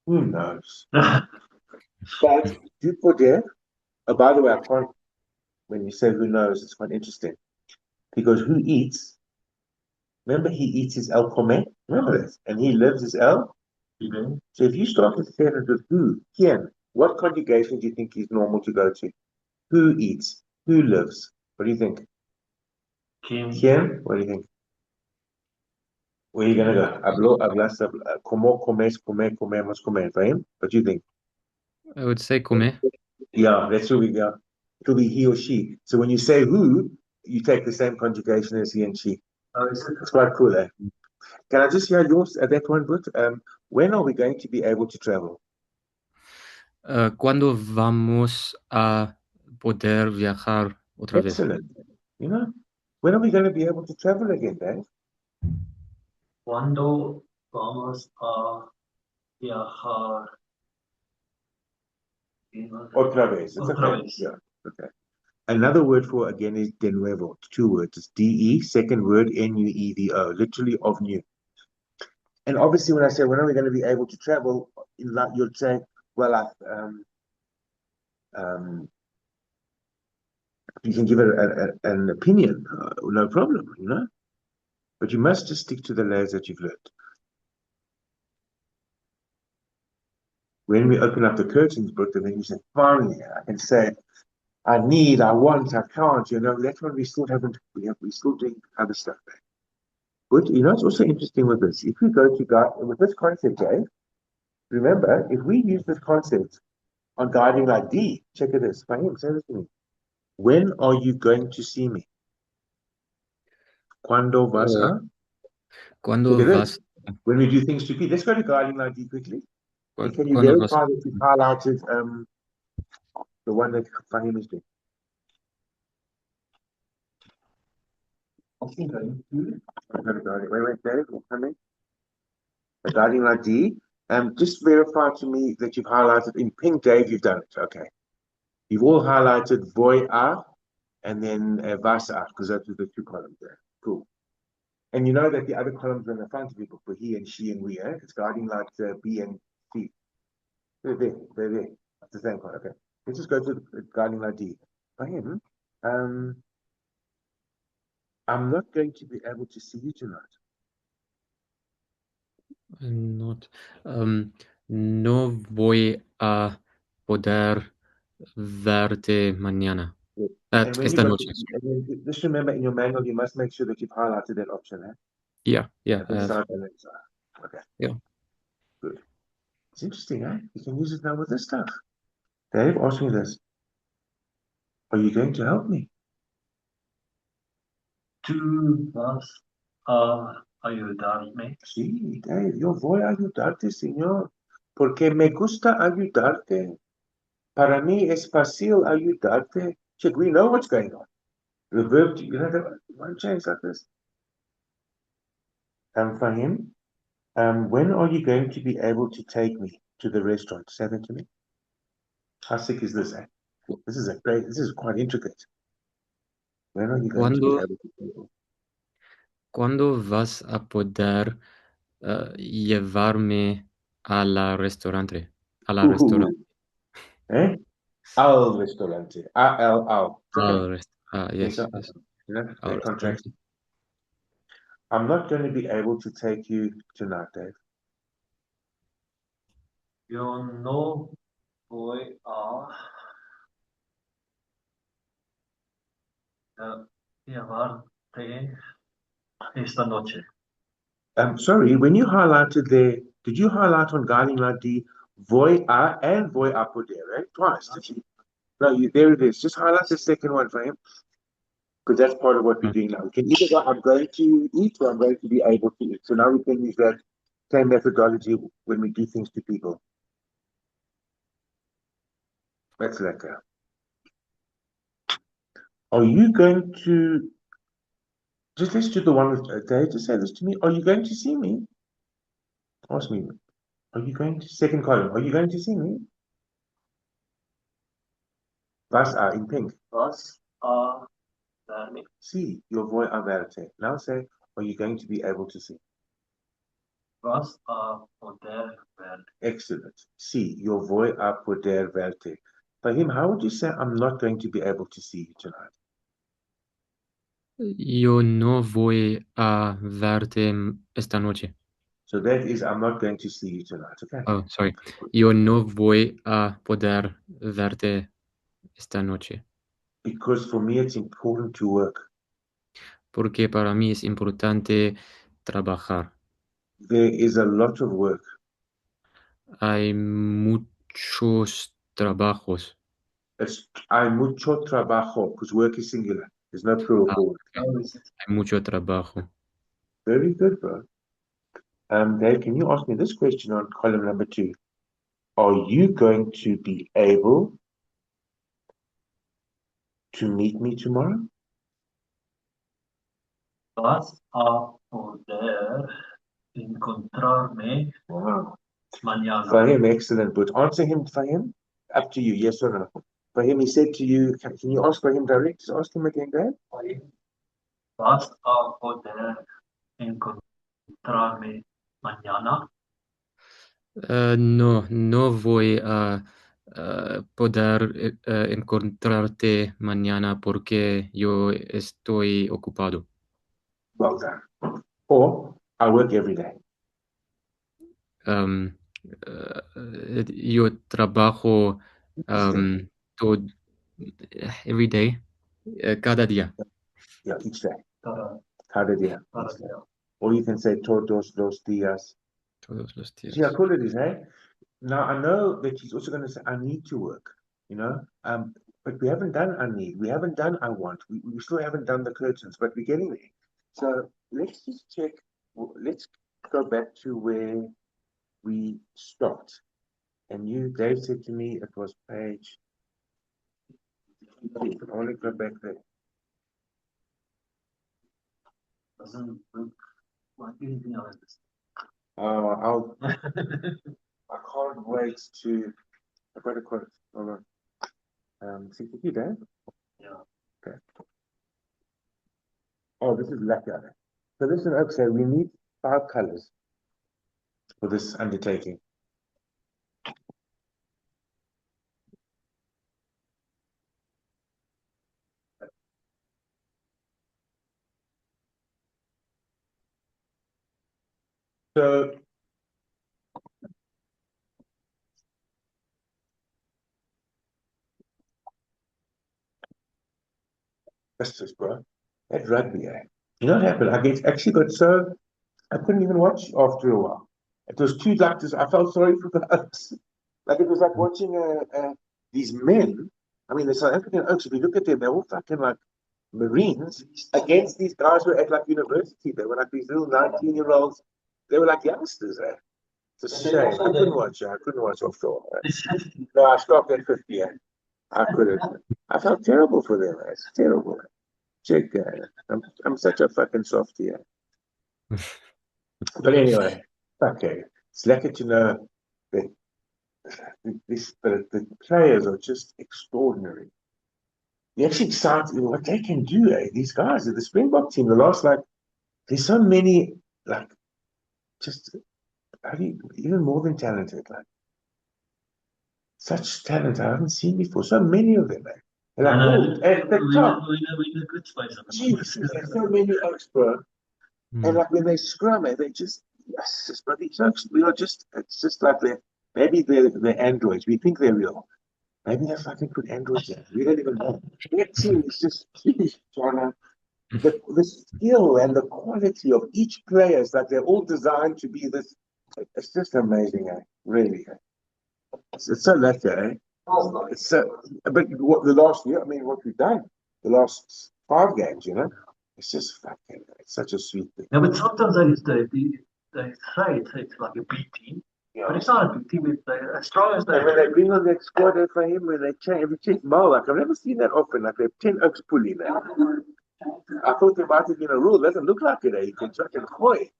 Who knows? But do put there. By the way, I can't. When you say who knows, it's quite interesting because who eats? Remember, he eats his El Come. Remember this, and he lives his El. So if you start a sentence with who, quién, what conjugation do you think is normal to go to? Who eats? Who lives? What do you think? ¿Quién? What do you think? Where are you gonna go? Hablas, como, comes, come, comemos, comer. Fahim? What do you think? I would say come. Yeah, that's who we go. It'll be he or she. So when you say who, you take the same conjugation as he and she. Oh, is it? It's quite cool, eh? Can I just hear yours at that one, Britt? When are we going to be able to travel? ¿Cuándo vamos a poder viajar otra vez? Excellent. When are we going to be able to travel again, Dave? Cuando vamos a viajar. Otra vez. It's Otra okay. vez. Yeah. Okay. Another word for again is de nuevo. It's 2 words. It's de. Second word nuevo. Literally of new. And obviously, when I say when are we going to be able to travel, you'll say, well, you can give it an opinion, no problem, But you must just stick to the layers that you've learned. When we open up the curtains, Brooke, and then you say, finally, I can say, I need, I want, I can't, that's when we still haven't, we're still doing other stuff there. But, it's also interesting with this. If we go to God, with this concept, Dave, remember, if we use this concept on guiding like D, check it this, Fahim, say this to me. When are you going to see me? ¿Cuándo vas a? ¿Cuándo Look at vas? this. When we do things to P. Let's go to guiding like D quickly. And can you ¿Cuándo vas? verify that you've highlighted the one that Fahim is doing? I think I need to. Wait, Dave, come in. The guiding like D. Just verify to me that you've highlighted in pink, Dave, you've done it. Okay. You've all highlighted voy a and then vas a, because those are the 2 columns there. Cool. And you know that the other columns are in the front of you for he and she and we, It's guiding like B and C. They're there. That's the same column. Okay. Let's just go to the guiding like D. For him, I'm not going to be able to see you tonight. Not, no voy a poder verte mañana. And when Esta noche. Just remember in your manual, you must make sure that you've highlighted that option, Yeah. This side and that side. Okay. Yeah. Good. It's interesting, You can use it now with this stuff. Dave, ask me this. Are you going to help me? Tú vas a ayudarme. Sí, Dave, yo voy a ayudarte, señor, porque me gusta ayudarte. Para mí es fácil ayudarte. Shit, we know what's going on. The verb, you know, the one change like this. Fahim, when are you going to be able to take me to the restaurant? Say that to me. How sick is this, eh? This is quite intricate. When are you going to be able to take me? ¿Cuándo vas a poder llevarme a la restaurante? A la restaurante. Eh? Al restaurante. A-L-L. Yes, So, yes. you know, Al that contract. restaurante. I'm not going to be able to take you tonight, Dave. Yo no voy a llevarte esta noche. Sorry, when you highlighted there, did you highlight on Guiding Light D, voy a and voy a poder, right? Twice, did you? No, there it is. Just highlight the second one for him, because that's part of what we're doing now. We can either go, I'm going to eat, or I'm going to be able to eat. So now we can use that same methodology when we do things to people. That's lekker. Are you going to, just let's do the one with Dave, just say this to me. Are you going to see me? Ask me. Are you going to, second column, are you going to see me? Was in pink. Vas a verme. See, your voy a verte. Now say, are you going to be able to see? Vas a poder ver. Excellent. See, your voy a poder verte. For him, how would you say, I'm not going to be able to see you tonight? Yo no voy a verte esta noche. So that is, I'm not going to see you tonight. Okay. Oh, sorry. Yo no voy a poder verte esta noche. Because for me, it's important to work. Porque para mí es importante trabajar. There is a lot of work. Hay muchos trabajos. Hay mucho trabajo, because work is singular. There's no plural for work. Hay mucho trabajo. Very good, bro. Dave, can you ask me this question on column number 2? Are you going to be able to meet me tomorrow? Vas a poder encontrarme Wow. mañana. For him, excellent. But answer him for him. Up to you, yes or no. For him, he said to you, can you ask for him direct? Just ask him again, Dave. Vas a poder encontrarme mañana. No voy a poder encontrarte mañana porque yo estoy ocupado. Well done. Or, I work every day. Yo trabajo todo, every day, cada día. Yeah, each day. Para, Cada día. para Each day. día. Or you can say todos los días. Todos los días. See how cool it is, eh? Now, I know that he's also going to say, I need to work, you know? But we haven't done I need. We haven't done I want. We still haven't done the curtains, but we're getting there. So let's just check. Let's go back to where we stopped. And Dave said to me, it was page. I want to go back there. Doesn't look like anything else. I can't wait to. I've got a quote. Hold on. 62, Dave? Yeah. Okay. Oh, this is lekker. So listen, okay, we need 5 colors for this undertaking. So that's just, bro. That rugby, eh? You know what happened? Actually got so I couldn't even watch after a while. It was too like this. I felt sorry for the Oaks. Like it was like watching these men. I mean, the South African Oaks. If you look at them, they're all fucking like Marines against these guys who were at like university. They were like these little 19-year-olds. They were like youngsters, eh? It's a shame. I couldn't watch it. I couldn't watch offshore. No, I stopped at 50. I couldn't. I felt terrible for them. It's terrible. Check, I'm such a fucking softie. But anyway, okay. It's lucky to know that the players are just extraordinary. You're actually excited what they can do, eh? These guys at the Springbok team, the last there's so many just even more than talented, such talent I haven't seen before. So many of them, eh? And at the top, we're in a good space. Jesus, there's so many oaks, bro. And when they scrum, they just but these oaks, it's just like they're androids. We think they're real. Maybe they fucking put androids in. We don't even know. That team is just China. The skill and the quality of each player is like they're all designed to be this. It's just amazing, eh? Really. Eh? It's so lucky, eh? It's so. But what the last year? I mean, what we've done the last 5 games, it's just fucking. It's such a sweet thing. No, but sometimes they say it's like a B team, but it's not a B team. It's as strong as they. And when they bring on that squad for him, when they change Mo, I've never seen that often. Like they have 10 oaks pulling now. I thought there might have been a rule. It doesn't look like it. You can chuck and hoy.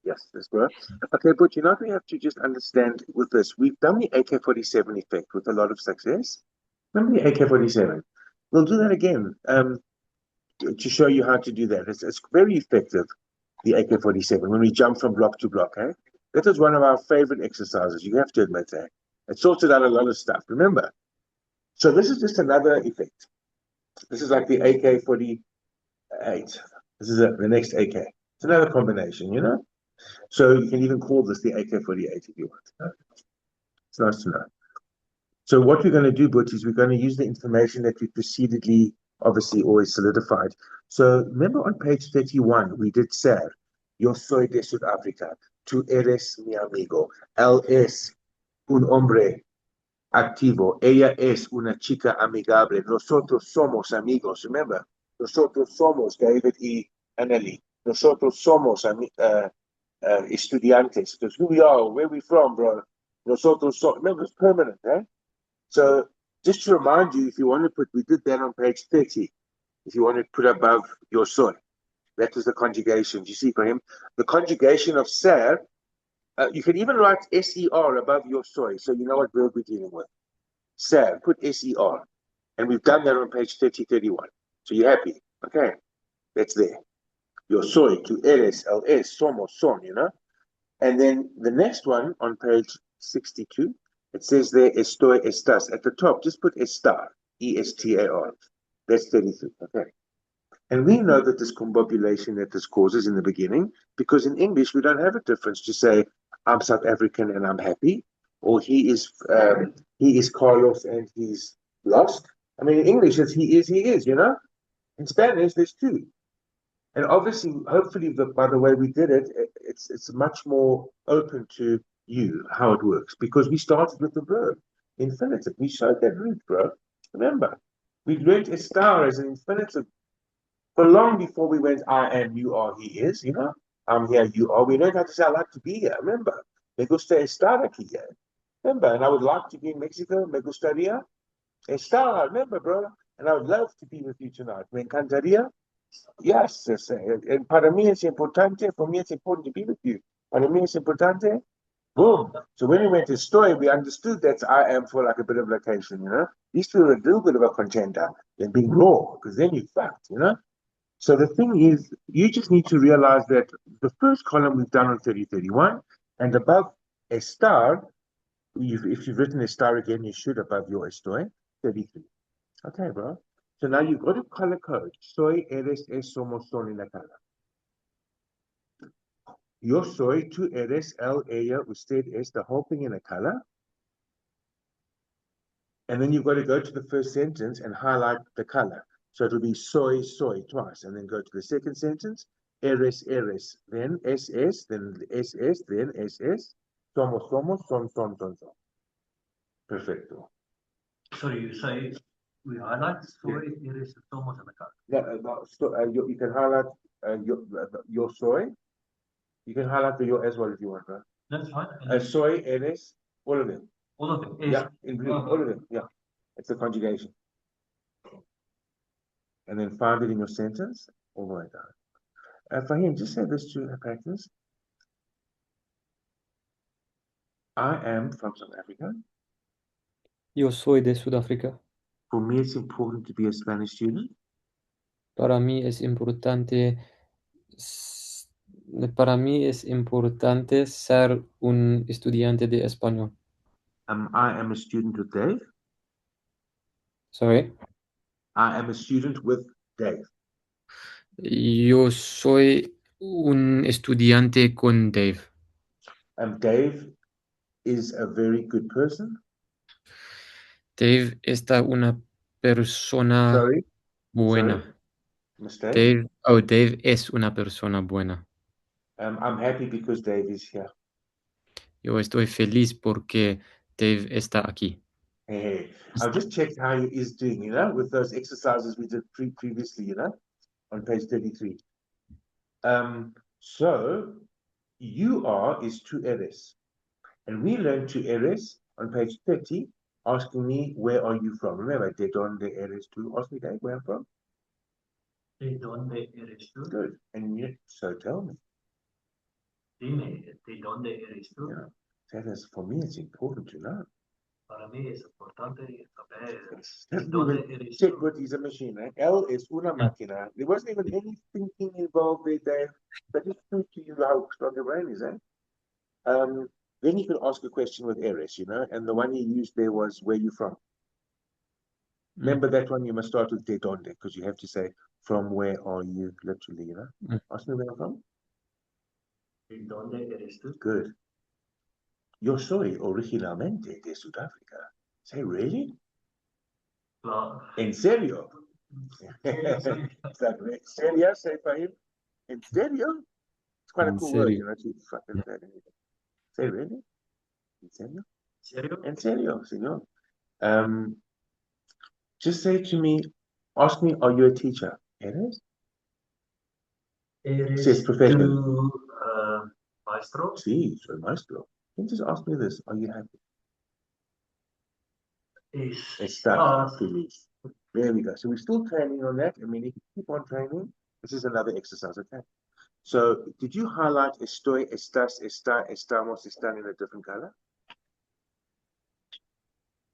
Yes, this bro. Okay, but we have to just understand with this. We've done the AK-47 effect with a lot of success. Remember the AK-47? We'll do that again to show you how to do that. It's very effective, the AK-47, when we jump from block to block. Eh? That was one of our favorite exercises. You have to admit that. It sorted out a lot of stuff. Remember? So this is just another effect. This is like the AK-48. This is the next AK. It's another combination, So you can even call this the AK-48 if you want. It's nice to know. So what we're going to do, Butch, is we're going to use the information that we precededly obviously always solidified. So remember on page 31, we did say, yo soy de Sudáfrica, tú eres mi amigo, él es un hombre activo, ella es una chica amigable, nosotros somos amigos, remember? Nosotros somos David y Annalie, nosotros somos estudiantes, because who we are, where we from, bro? Nosotros somos, remember, it's permanent, eh? So just to remind you, if you want to put, we did that on page 30, if you want to put above your soy, that was the conjugation. You see for him, the conjugation of ser, you can even write SER above your soy, so you know what verb we're dealing with. Ser, put SER. And we've done that on page 30, 31. So you're happy? Okay, that's there. Yo soy, tú eres, él es, somos, son, And then the next one on page 62, it says there, estoy, estás. At the top, just put estar, E-S-T-A-R. That's 33, okay. And we know that this combobulation that this causes in the beginning, because in English, we don't have a difference to say, I'm South African and I'm happy, or he is Carlos and he's lost. I mean, in English, it's he is, In Spanish, there's 2. And obviously, hopefully, by the way we did it, it's much more open to you how it works, because we started with the verb infinitive. We showed that root, bro. Remember, we learned estar as an infinitive for long before we went I am, you are, he is. I'm here, you are. We learned how to say I like to be here. Remember, me gusta estar aquí. Remember, and I would like to be in Mexico. Me gustaría estar. Remember, bro. And I would love to be with you tonight. Me encantaría. Yes, and para mí es importante, for me it's important to be with you. Para mí es importante, boom. So when we went to estoy, we understood that I am for like a bit of location, These two are a little bit of a contender than being raw, because then you fucked, So the thing is, you just need to realize that the first column we've done on 3031, and above estar, if you've written estar again, you should above your estoy, 33. Okay, bro. So now you've got to color code. Soy, eres, es, somos, son in la cara. Yo soy, tú eres, él, ella, usted es, the whole thing in a color. And then you've got to go to the first sentence and highlight the color. So it'll be soy, soy twice. And then go to the second sentence. Eres, eres. Then SS, then SS, then SS. Somos, somos, son, son, son, son. Perfecto. So you say we highlight soy, eres, somos, and the car. You can highlight your soy. You can highlight the your as well if you want, right? That's fine. Soy, eres, all of them. All of them. Yeah, in blue, all of them. Yeah, it's the conjugation. And then find it in your sentence all the way down. Fahim, just say this to practice. I am from South Africa. Yo soy de Sudáfrica. For me, it's important to be a Spanish student. Para mí es importante, para mí es importante ser un estudiante de español. I am a student with Dave. Sorry. I am a student with Dave. Yo soy un estudiante con Dave. Dave is a very good person. Dave está una persona Sorry. buena. Mistake. Dave es una persona buena. I'm happy because Dave is here. Yo estoy feliz porque Dave está aquí. Hey, I've just checked how he is doing, you know, with those exercises we did previously, you know, on page 33. So you are is to eres. And we learned to eres on page 30, asking me, where are you from? Remember, de donde eres tú? Ask me, Dave, where I'm from. De donde eres tú? Good. And you, so tell me. Dime, de donde eres tú? Yeah. That is, for me, it's important to know. Para mí es importante saber Doesn't donde even eres check tú. what is a machine, right? L is una máquina. There wasn't even any thinking involved there, Dave. But just prove to you how strong your brain is, eh? Then you can ask a question with eres, you know, and the one you used there was where you from. Remember that one, you must start with de donde, because you have to say, from where are you, literally, you know? Ask me where I'm from. De donde eres tú? Good. Yo soy originalmente de Sudáfrica. Say, really? Claro. En serio? It's like, serio, say for him. En serio? It's quite a En cool word, serio. you know, to fucking say, really? En serio? ¿Serio? En serio, señor. Just say to me, ask me, are you a teacher? Eres? Eres Says profession. tú maestro? Sí, soy maestro. Then just ask me this, are you happy? Estás feliz. There we go. So we're still training on that. I mean, if you keep on training, this is another exercise, okay? So did you highlight estoy, estás, está, estamos, están in a different color?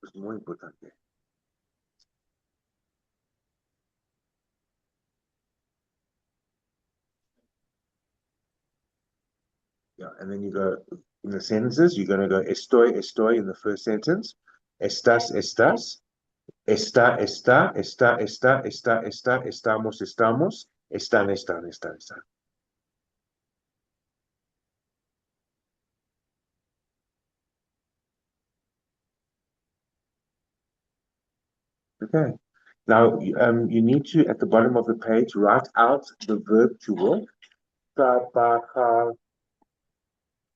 It's more important there. Yeah, and then you go in the sentences, you're going to go estoy, estoy in the first sentence. Estás, estás. Está, está, está, está, está, está, estamos, estamos. Están, están, están, están. Okay. Now, you need to, at the bottom of the page, write out the verb to work. Trabajar.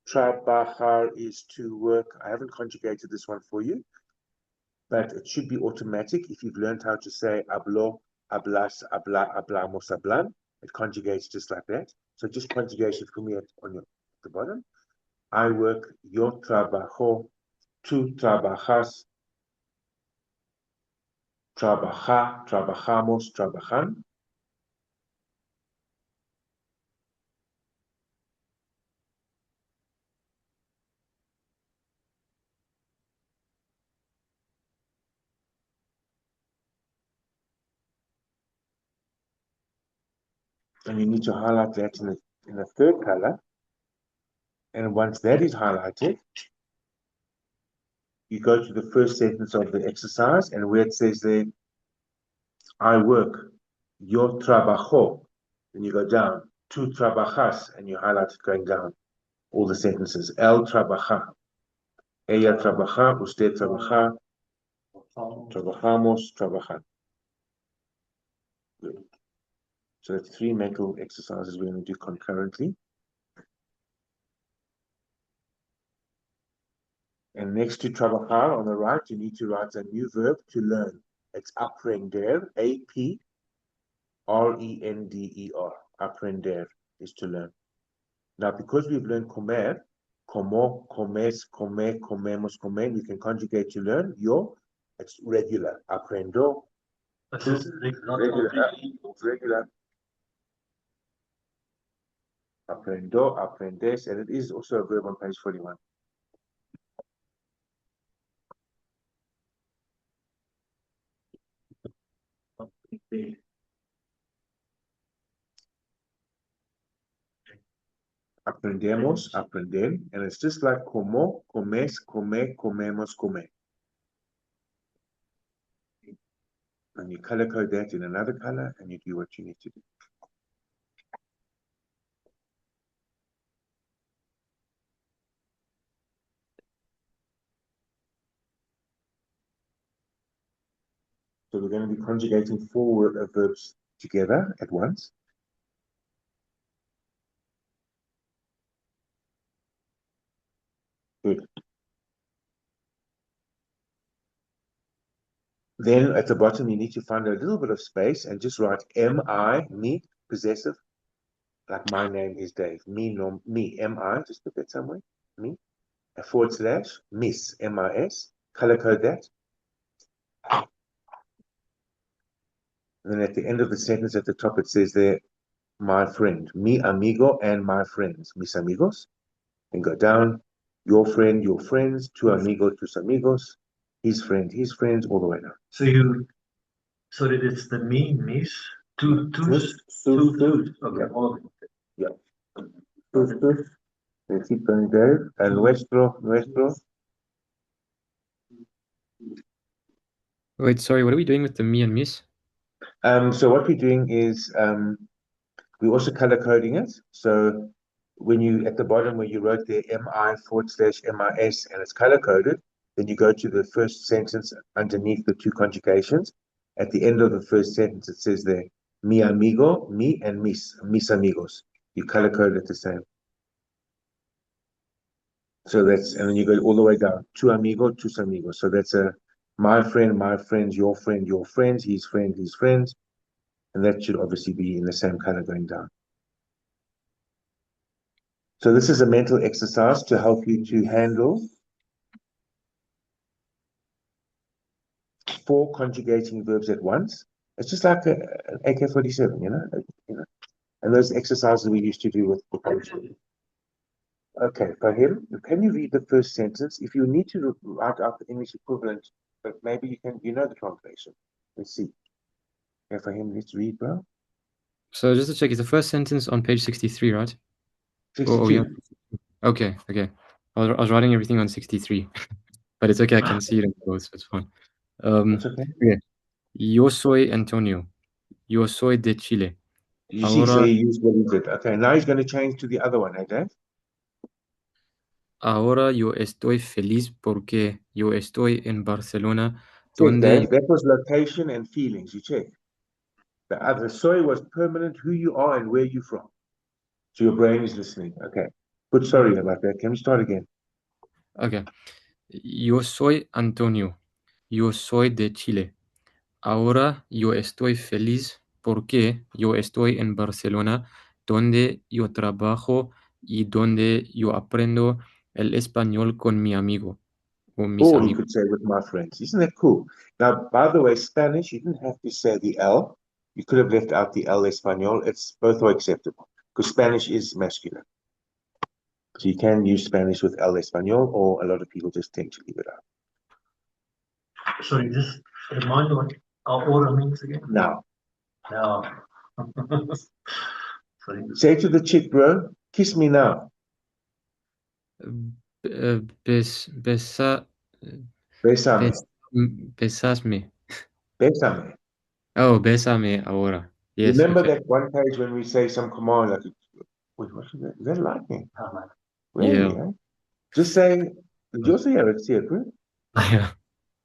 Trabajar is to work. I haven't conjugated this one for you, but it should be automatic. If you've learned how to say hablo, hablas, habla, hablamos, hablan, it conjugates just like that. So just conjugation for me at the bottom. I work, yo trabajo, tú trabajas, trabaja, trabajamos, trabajan. And you need to highlight that in the third color. And once that is highlighted, you go to the first sentence of the exercise, and where it says there, I work, yo trabajo, then you go down, tú trabajas, and you highlight it going down, all the sentences. Él trabaja, ella trabaja, usted trabaja, trabajamos, trabajan. Good. So that's 3 mental exercises we're going to do concurrently. And next to trabajar on the right, you need to write a new verb, to learn. It's aprender, A-P-R-E-N-D-E-R. Aprender is to learn. Now, because we've learned comer, como, comes, come, comemos, comen, we can conjugate to learn. Yo, it's regular. Aprendo, This is not regular. completely. It's regular. Aprendo, aprendes, and it is also a verb on page 41. completely. Aprendemos, aprender, and it's just like como, comes, come, comemos, come. And you color code that in another color, and you do what you need to do. So we're going to be conjugating four verbs together at once. Good. Then at the bottom, you need to find a little bit of space and just write M-I, me, possessive, like my name is Dave. Me, no, me, M-I, just put that somewhere. Me, a forward slash, miss, M-I-S, color code that. And then at the end of the sentence at the top, it says there, my friend, mi amigo and my friends, mis amigos. And go down, your friend, your friends, tu amigo, tus amigos, his friends, all the way down. So that it's the me, miss, two, Tus, okay, yeah. all of it. Yeah. Tus. Let's keep going, Dave. And nuestro. Wait, sorry, what are we doing with the me and miss? So what we're doing is we're also color coding it. So when you at the bottom where you wrote there mi/mis and it's color coded, then you go to the first sentence underneath the two conjugations. At the end of the first sentence, it says there mi amigo, me and mis amigos. You color code it the same. So that's, and then you go all the way down, tu amigo, tus amigos. So that's a my friend, my friends, your friends, his friends. And that should obviously be in the same color going down. So this is a mental exercise to help you to handle 4 conjugating verbs at once. It's just like an AK-47, you know. And those exercises we used to do with the coaching. Okay, Fahim, can you read the first sentence? If you need to write out the English equivalent, but maybe you can, the translation. Let's see. Okay, Fahim, let's read, bro. So just to check, is the first sentence on page 63, right? 62. Oh, yeah. Okay. I was writing everything on 63, but it's okay. I can see it in both, so it's fine. That's okay. Okay. Yo soy Antonio. Yo soy de Chile. You see, so he used what he did. Okay, now he's going to change to the other one, Dave? Ahora yo estoy feliz porque yo estoy en Barcelona, Check, donde Dave. That was location and feelings. You check. The other soy was permanent, who you are and where you're from. So your brain is listening. Okay. Good. Sorry about that. Can we start again? Okay. Yo soy Antonio. Yo soy de Chile. Ahora yo estoy feliz porque yo estoy en Barcelona, donde yo trabajo y donde yo aprendo el español con mi amigo o mis Or you amigos. could say with my friends. Isn't that cool? Now, by the way, Spanish, you didn't have to say the L. You could have left out the El Español. It's both are acceptable because Spanish is masculine. So you can use Spanish with El Español, or a lot of people just tend to leave it out. Sorry, just remind what ahora means again. Now, Sorry. say to the chick, bro, kiss me now. Besasme. Bésame. Oh, bésame ahora. Yes. Remember Okay. that one page when we say some command like, wait, what is that? Is that lightning? Really, Yeah. eh? Just say, did you also hear it, see it, bro? Yeah.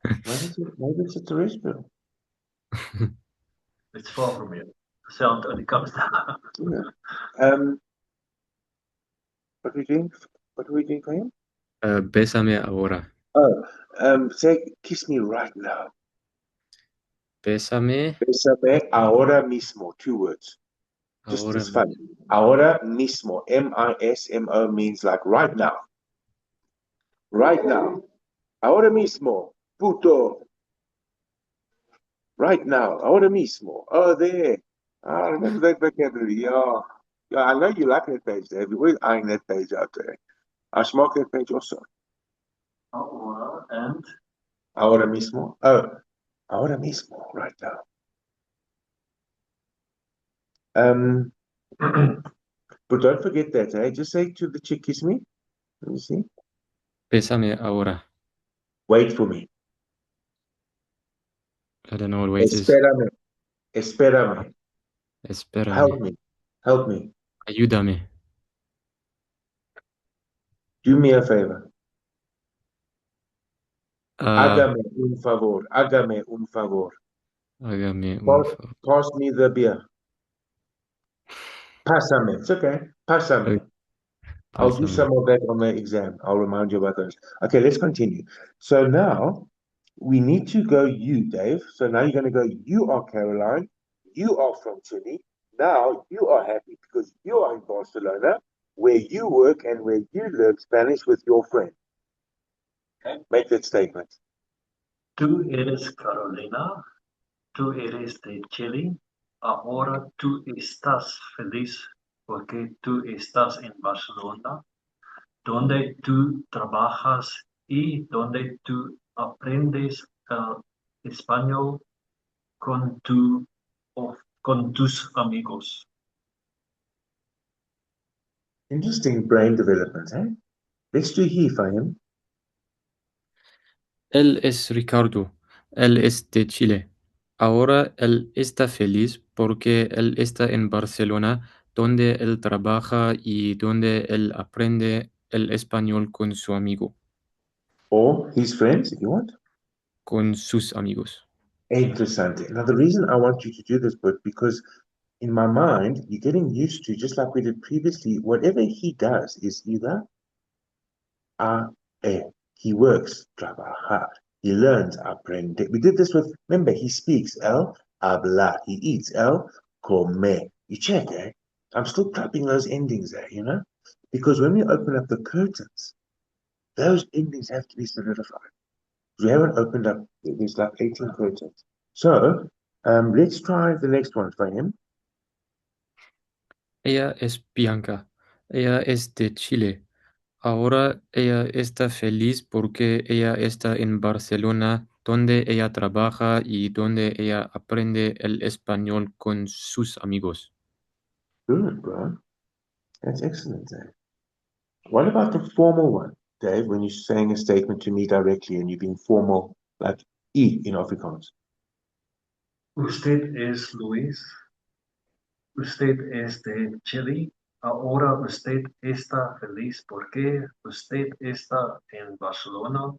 Maybe it's a terrestrial. It's far from here. Sound only comes down. Yeah. What are we doing? What are we doing for him? Bésame ahora. Oh, say, kiss me right now. Bésame Bésame ahora mismo. 2 words. Just ahora it's fun. Ahora mismo. M-I-S-M-O means like right now. Right now. Ahora mismo. Puto. Right now. Ahora mismo. Oh, there. I remember that vocabulary. Yeah. Yeah, I know you like that page, Dave. You're always eyeing that page out there. I mark that page also. Ahora and Ahora mismo. Oh, ahora mismo. Right now. But don't forget that, eh? Just say to the chick, kiss me. Let me see. Bésame ahora. Wait for me. I don't know what wait is. Espérame. Espérame. Espérame. Help me. Help me. Ayúdame. Do me a favor. Ah, Hágame un favor. Hágame un favor. hágame un Pass, favor. pass me the beer. Pásame. It's okay. Pásame. I'll do Pásame. some of that on the exam. I'll remind you about those. Okay, let's continue. So now we need to go you, Dave. So now you're going to go, you are Caroline. You are from Chile. Now you are happy because you are in Barcelona, where you work and where you learn Spanish with your friend. Okay? Make that statement. tú eres Carolina, tú eres de Chile, ahora tú estás feliz porque tú estás en Barcelona, donde tú trabajas y donde tú aprendes el español con, con tus amigos. Interesting brain development, eh? Let's do he for him. Él es Ricardo. Él es de Chile. Ahora él está feliz porque él está en Barcelona, donde él trabaja y donde él aprende el español con su amigo, Or his friends, if you want. con sus amigos. Interessante. Now, the reason I want you to do this book, because in my mind, you're getting used to, just like we did previously, whatever he does is either he works, trabajar. He learns, aprende. We did this with, remember, he speaks, el hablar. He eats, el comer. You check, eh? I'm still clapping those endings there, you know? Because when we open up the curtains, those endings have to be solidified. We haven't opened up, there's like 18 curtains. So, let's try the next one for him. Ella es Bianca. Ella es de Chile. Ahora ella está feliz porque ella está en Barcelona, donde ella trabaja y donde ella aprende el español con sus amigos. Good, bro. That's excellent, Dave. What about the formal one, Dave, when you're saying a statement to me directly and you're being formal, like E in Afrikaans? Usted es Luis. Usted es de Chile. Ahora usted está feliz porque usted está en Barcelona,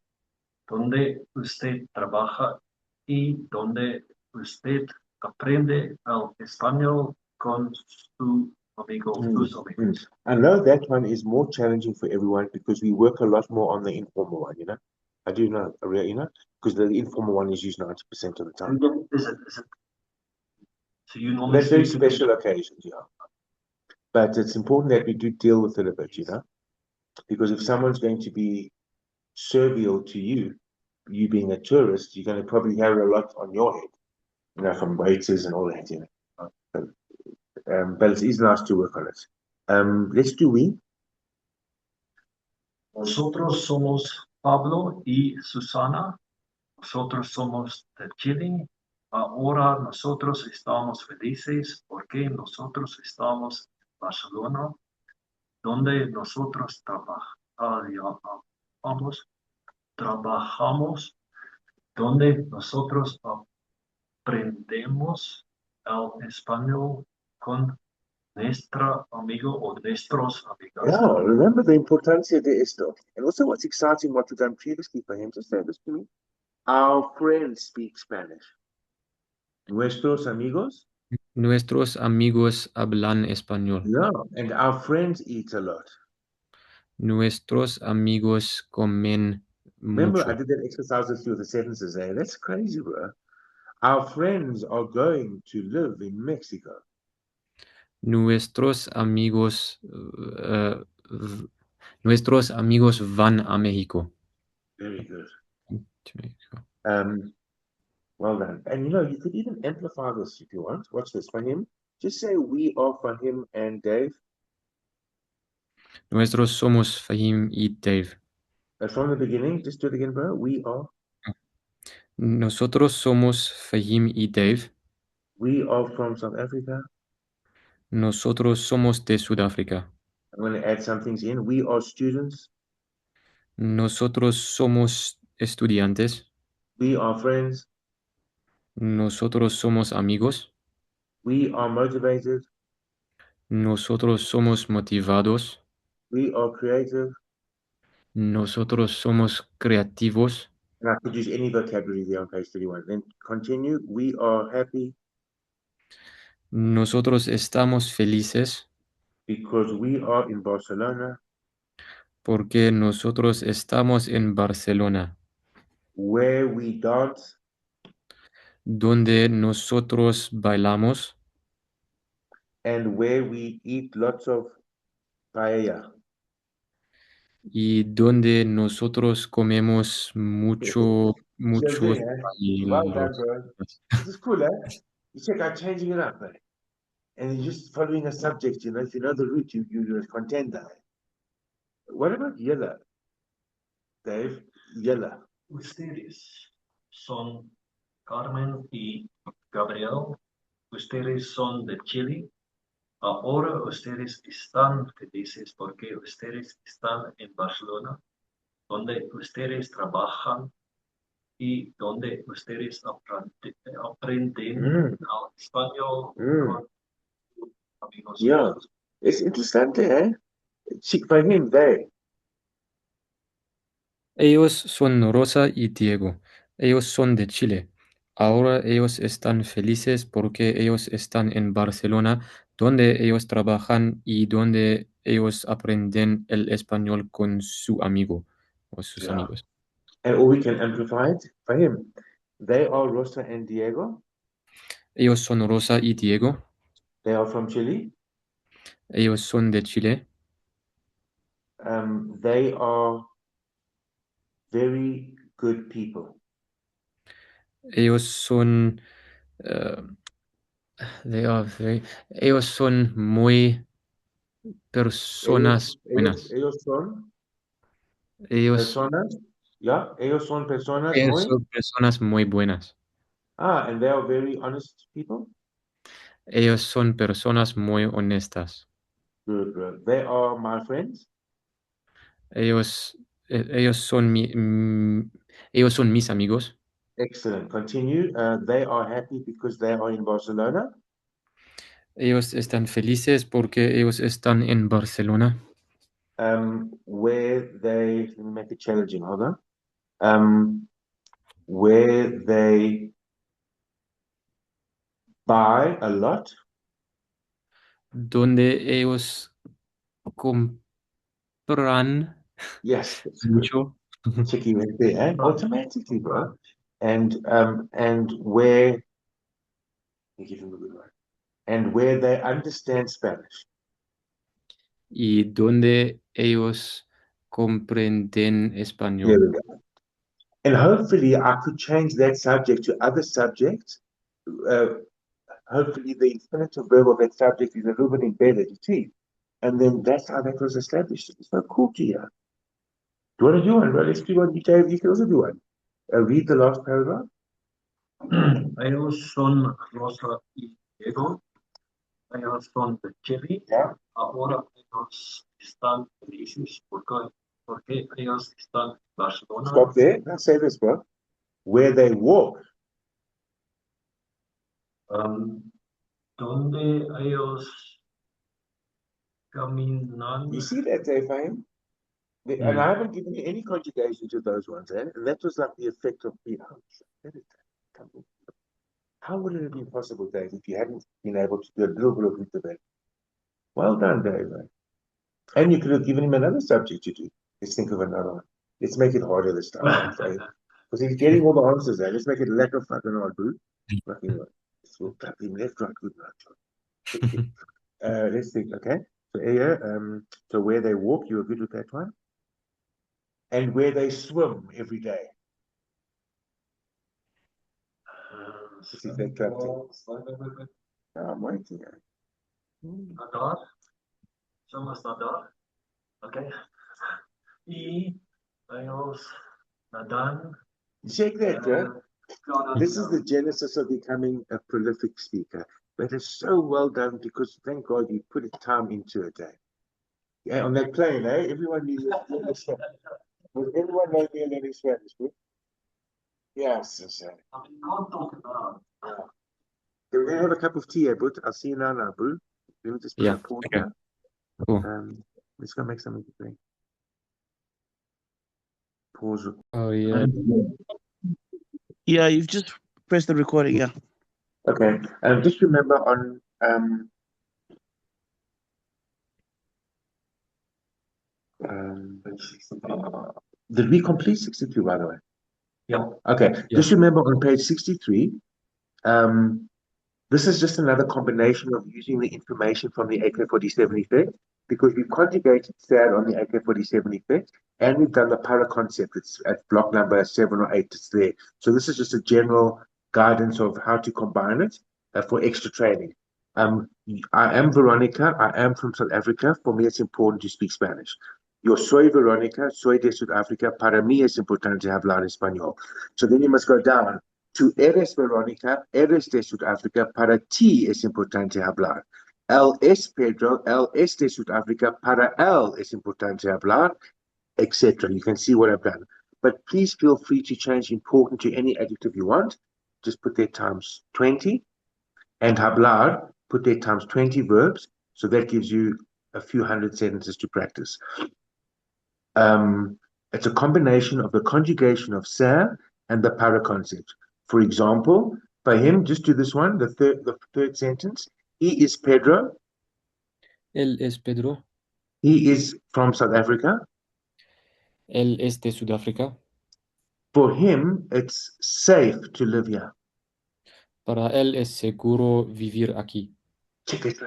donde usted trabaja y donde usted aprende el español con su amigo, sus amigos. I know that one is more challenging for everyone because we work a lot more on the informal one, you know? I do know, you know, because the informal one is used 90% of the time. Is it? So you normally That's very speak to special occasions, yeah. But it's important that we do deal with it a bit, you know? Because if someone's going to be servile to you, you being a tourist, you're going to probably have a lot on your head, you know, from waiters and all that, you know. But it is nice to work on it. Let's do we. Nosotros somos Pablo y Susana. Nosotros somos de Chile. Ahora nosotros estamos felices porque nosotros estamos en Barcelona, donde nosotros trabajamos, donde nosotros aprendemos el español con nuestro amigo o nuestros amigos. Yeah, remember the importancia de esto. And also what's exciting, what we've done previously for him, just say this to me. Our friends speak Spanish. Nuestros amigos? Nuestros amigos hablan español. No, and our friends eat a lot. Nuestros amigos comen Remember, mucho. I did that exercise with you with the sentences there. That's crazy, bro. Our friends are going to live in Mexico. Nuestros amigos, nuestros amigos van a México. Very good. To Mexico. Well done. And you know, you could even amplify this if you want. Watch this. For him, just say we are for him and Dave. Nuestros somos Fahim y Dave. From the beginning, just do it again, bro. We are. Nosotros somos Fahim y Dave. We are from South Africa. Nosotros somos de Sudáfrica. I'm going to add some things in. We are students. Nosotros somos estudiantes. We are friends. Nosotros somos amigos. We are motivated. Nosotros somos motivados. We are creative. Nosotros somos creativos. And I could use any vocabulary there on page 31. Then continue. We are happy Nosotros estamos felices because we are in Barcelona, porque nosotros estamos en Barcelona, where we dance donde nosotros bailamos and where we eat lots of paella. y donde nosotros comemos mucho Well done, bailos. bro. This is cool, eh? You check out changing it up, eh? And you're just following a subject, you know. If you know the route, you're a contender. What about yellow, Dave? Yellow. Ustedes son Carmen y Gabriel. Ustedes son de Chile. Ahora ustedes están felices porque ustedes están en Barcelona, donde ustedes trabajan y donde ustedes aprenden el español con sus amigos. Yeah. It's interesting, eh? For him, they. Ellos son Rosa y Diego. Ellos son de Chile. Ahora ellos están felices porque ellos están en Barcelona, donde ellos trabajan y donde ellos aprenden el español con su amigo o sus Yeah. amigos. And or we can amplify it for him. They are Rosa and Diego. Ellos son Rosa y Diego. They are from Chile. Ellos son de Chile. They are very good people. Ellos son ellos son muy personas buenas. Ellos son Ellos personas. Yeah, ellos son personas Ellos muy. son personas muy buenas. And they are very honest people. Ellos son personas muy honestas. Good, bro. They are my friends. Ellos son ellos son mis amigos. Excellent. Continue. They are happy because they are in Barcelona. Ellos están felices porque ellos están en Barcelona, Where they, let me make it challenging, hold on. Where they buy a lot. donde ellos compran Yes, that's good. mucho. Chicky right there, eh? Automatically, bro. And where, let me give him a good one. And where they understand Spanish. Y donde ellos comprenden There español. we go. And hopefully I could change that subject to other subjects. Hopefully the infinitive verb of that subject is a little bit embedded, you see. And then that's how that was established. It's so cool to you. Do you want to do one? Well, let's do one. You can also do one. Read the last paragraph. Ellos son Rosa y Diego. Ellos son de Chile. Yeah. Ahora ellos están felices porque ellos están en Barcelona. Stop there. Now say this, bro. Where they walk. Donde ellos caminan. You see that, Dave, Fahim? And I haven't given you any conjugation to those ones, eh? And that was like the effect of being, how would it have been possible, Dave, if you hadn't been able to do a little bit of root debate? Well done, Dave. And you could have given him another subject to do. Let's think of another one. Let's make it harder this time, Because he's getting all the answers, eh? Let's make it lack of fucking hard, bro. Fucking right. So clap him left, right, good night. Let's think, okay? So so where they walk, you were good with that one. And where they swim every day. This is that clap thing. I'm waiting. Nadar. Someone's Nadar. Okay. Engels, Nadan. Check that, bro. This is the genesis of becoming a prolific speaker. But it's so well done because thank God you put time into it, eh? Yeah, on that plane, eh? Everyone knew Spanish. Was everyone know me and learning Spanish, bro? Yes, yes, sir. I mean, you can't talk about Yeah. Can we have a cup of tea, eh, bud? I'll see you now, bro. Let me just put Yeah, a pause okay. here. Cool. Let's go make something to drink. Pause. Oh, yeah. Yeah, you've just pressed the recording, yeah. Okay. Just remember on did we complete 62, by the way? Yeah. Okay. Yeah. Just remember on page 63, this is just another combination of using the information from the AK-47 effect because we've conjugated SAD on the AK-47 effect and we've done the para concept. It's at block number 7 or 8. It's there. So this is just a general guidance of how to combine it for extra training. I am Veronica. I am from South Africa. For me, it's important to speak Spanish. Yo soy Veronica, soy de Sudáfrica. Para mí es importante hablar español. So then you must go down. Tú eres Verónica, eres de Sudáfrica, para ti es importante hablar. Él es Pedro, él es de Sudáfrica, para él es importante hablar, etc. You can see what I've done. But please feel free to change important to any adjective you want. Just put there times 20. And hablar, put there times 20 verbs. So that gives you a few hundred sentences to practice. It's a combination of the conjugation of ser and the para concept. For example, by him, just do this one, the third sentence. He is Pedro. Él es Pedro. He is from South Africa. Él es de Sudáfrica. For him, it's safe to live here. Para él es seguro vivir aquí. Check it,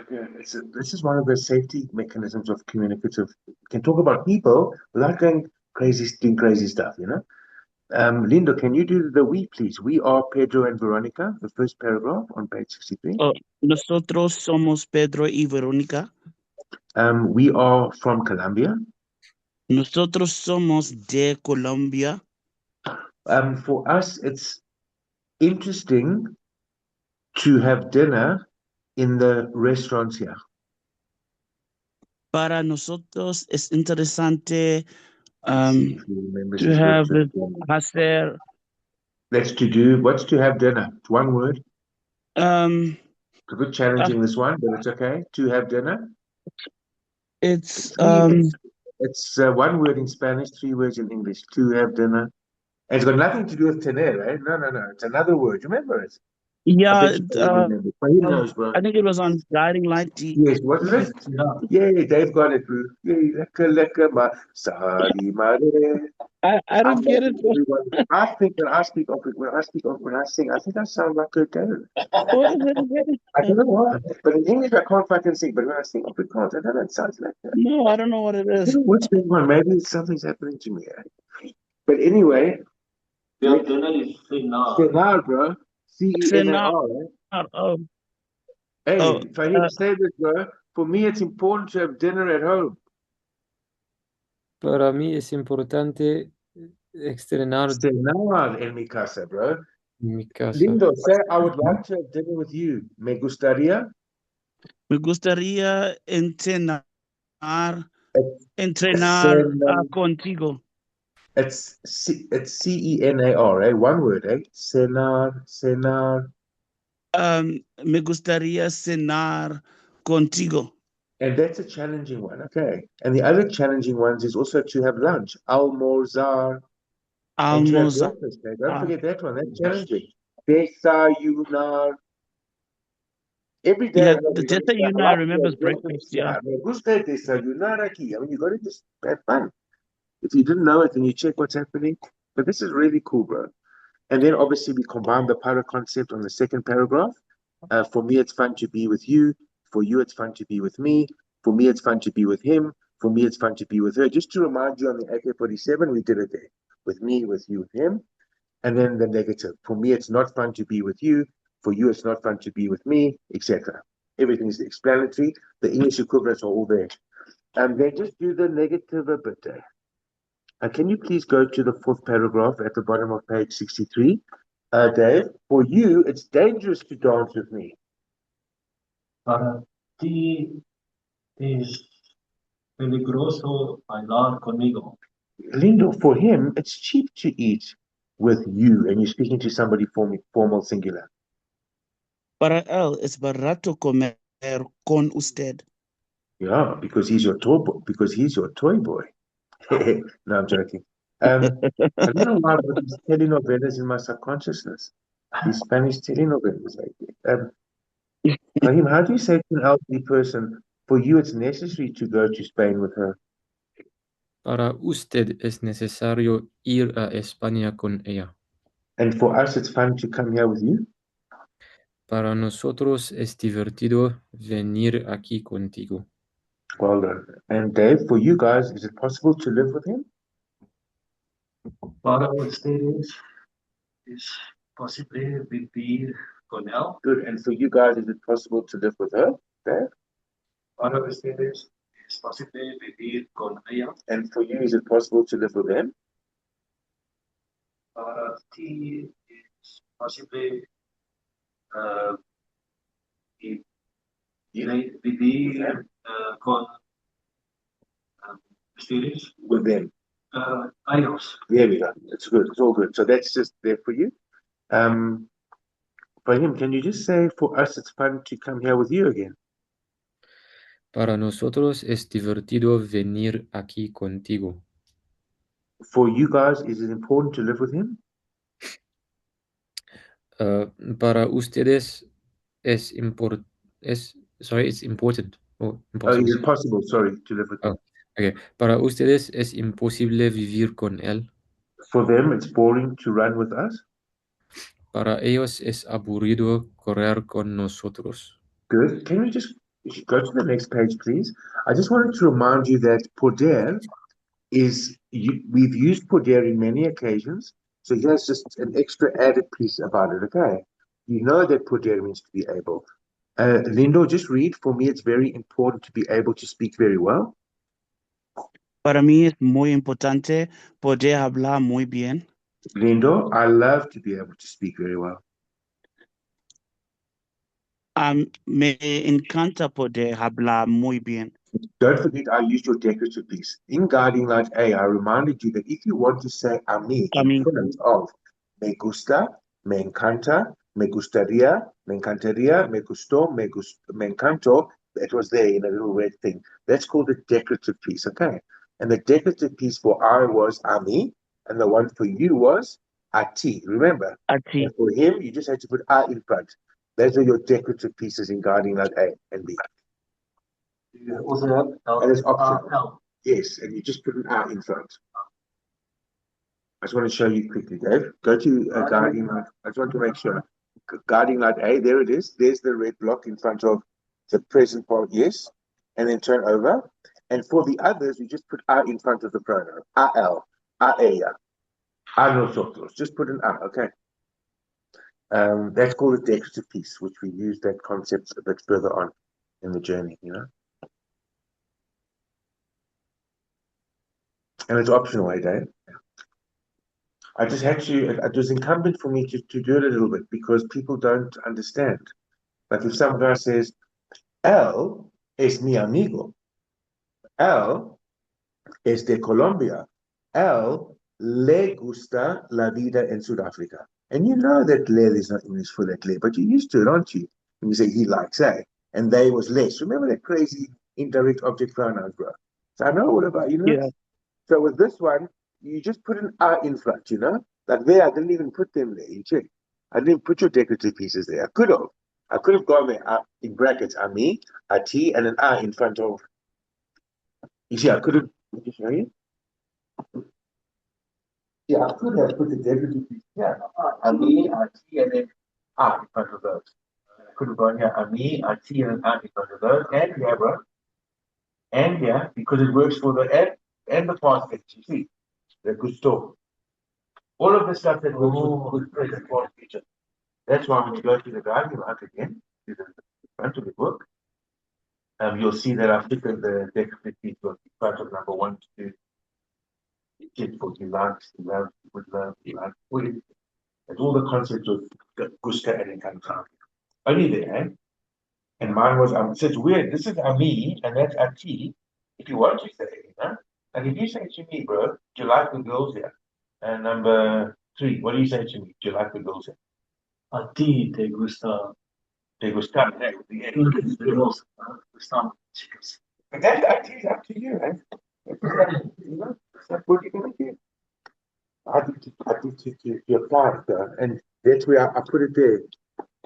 this is one of the safety mechanisms of communicative. You can talk about people without doing crazy stuff, you know? Lindo, can you do the we, please? We are Pedro and Veronica, the first paragraph on page 63. Nosotros somos Pedro y Verónica. We are from Colombia. Nosotros somos de Colombia. For us, it's interesting to have dinner in the restaurants here. Para nosotros es interesante See if you remember to these have words. hacer. That's to do. What's to have dinner? It's one word. It's It's a bit challenging, this one, but it's okay. To have dinner. It's one word in Spanish, 3 words in English. To have dinner. And it's got nothing to do with tener, right? No. It's another word. Remember it? yeah. But he knows, bro. I think it was on Guiding Light. Yes, what is it? Yeah, Dave got it, bro. Yeah, lekker, ma. Sorry, mare. I don't get it. I think when I sing, I think I sound like a David. What is it? I don't know why, but in English I can't fucking sing. But when I sing Afrikaans, I don't know, it sounds like that. No, I don't know what it is. What's going on? Maybe something's happening to me. But anyway, Yeah, dinner is Senar. Senar, bro. C-E-N-A-R, right? Oh. Hey, Oh, if I hear say this, bro, for me it's important to have dinner at home. Para mí es importante estrenar Cenar en mi casa, bro. en mi casa. Lindo, say I would like to have dinner with you. Me gustaría. Me gustaría entrenar Cenar. Contigo. It's C-E-N-A-R, eh? One word, eh? Cenar. Me gustaría cenar contigo. And that's a challenging one, okay. And the other challenging ones is also to have lunch. Almorzar. And to have breakfast, eh? Don't forget that one. That's challenging. Desayunar. Every day. Yeah, the desayunar remembers breakfast, yeah. Me gusta desayunar aquí. I mean, you got to just have fun. If you didn't know it, then you check what's happening. But this is really cool, bro. And then obviously we combine the para concept on the second paragraph. For me, it's fun to be with you. For you, it's fun to be with me. For me, it's fun to be with him. For me, it's fun to be with her. Just to remind you on the AK-47, we did it there. With me, with you, with him. And then the negative. For me, it's not fun to be with you. For you, it's not fun to be with me, etc. Everything is explanatory. The English equivalents are all there. And then just do the negative a bit there. Can you please go to the fourth paragraph at the bottom of page 63? Dave, for you, it's dangerous to dance with me. Para ti es peligroso bailar conmigo. Lindo, for him, it's cheap to eat with you, and you're speaking to somebody formal singular. Para él es barato comer con usted. Yeah, because he's your toy boy. Because he's your toy boy. No, I'm joking. I don't know why, but these telenovelas in my subconsciousness. These Spanish telenovelas. Rahim, how do you say to an elderly person, for you it's necessary to go to Spain with her? Para usted es necesario ir a España con ella. And for us it's fun to come here with you? Para nosotros es divertido venir aquí contigo. Well done. And Dave, for you guys, is it possible to live with him? Para ustedes es posible vivir con él. Good. And for you guys, is it possible to live with her? Dave? Para ustedes es posible vivir con ella. And for you, is it possible to live with them? Para ti es posible vivir con ustedes. With them. Ellos. There we go. It's good. It's all good. So that's just there for you. For him, can you just say, for us, it's fun to come here with you again? Para nosotros es divertido venir aquí contigo. For you guys, is it important to live with him? Para ustedes es important. Oh, Is it possible, sorry, to live with him? Okay. Para ustedes es imposible vivir con él. For them, it's boring to run with us. Para ellos es aburrido correr con nosotros. Good. Can we just go to the next page, please? I just wanted to remind you that poder is, we've used poder in many occasions. So here's just an extra added piece about it, okay? You know that poder means to be able. Lindo, just read. For me, it's very important to be able to speak very well. Para mí es muy importante poder hablar muy bien. Lindo, I love to be able to speak very well. Me encanta poder hablar muy bien. Don't forget, I used your decorative piece. In Guiding Light A, I reminded you that if you want to say a mí in front of me gusta, me encanta, me gustaría, me encantaría, me gustó, me encantó, it was there in a little red thing. That's called a decorative piece, okay? And the decorative piece for I was a mí, and the one for you was a ti. Remember? A ti. And for him, you just had to put a in front. Those are your decorative pieces in Guiding Light A and B. You also have L. And it's optional. L. Yes, and you just put an R in front. I just want to show you quickly, Dave. Go to Guiding Light. I just want to make sure. Guiding Light A, there it is. There's the red block in front of the present part, yes. And then turn over. And for the others, you just put R in front of the pronoun. A-L, A-ella, a nosotros. Just put an R, okay? That's called a decorative piece, which we use that concept a bit further on in the journey, you know? And it's optional, Dave. I just had to, it was incumbent for me to do it a little bit because people don't understand. Like if some guy says, él es mi amigo, él es de Colombia, él le gusta la vida en Sudáfrica. And you know that le is not English for that le, but you're used to it, aren't you? And you say he likes, and they was less. Remember that crazy indirect object pronouns, bro? So I know all about, you know? Yeah. So with this one, you just put an R in front, you know? Like there, I didn't even put them there. You check. I didn't put your decorative pieces there. I could have. I could have gone there in brackets, a me, a T, and an R in front of. You see, I could have. Let me show you. Yeah, I could have put the definite here. Ami, Ati, and then I in front of those. I could have gone here, Ami, Ati, and I in front of those, and here, bro. And here, because it works for the and the past tense, you see. The gusto. All of the stuff that works for the present past future. That's why when you go to the diagram out again, to the front of the book, you'll see that I've taken the definite book in front of number 1 to 2. It for he likes, he loves, he would love, he likes, and all the concepts of gusto and encantar. Only there, eh? And mine was, so it's weird. This is Ami, and that's Ati. If you want to say it, huh? Like if you say to me, bro, do you like the girls here? And number 3, what do you say to me? Do you like the girls here? A ti te gusta. They go start there with the end. The girls gustan chicas. But that's actually up to you, right? You know, that's what you're gonna do. I did to apply it, and that's where I put it there.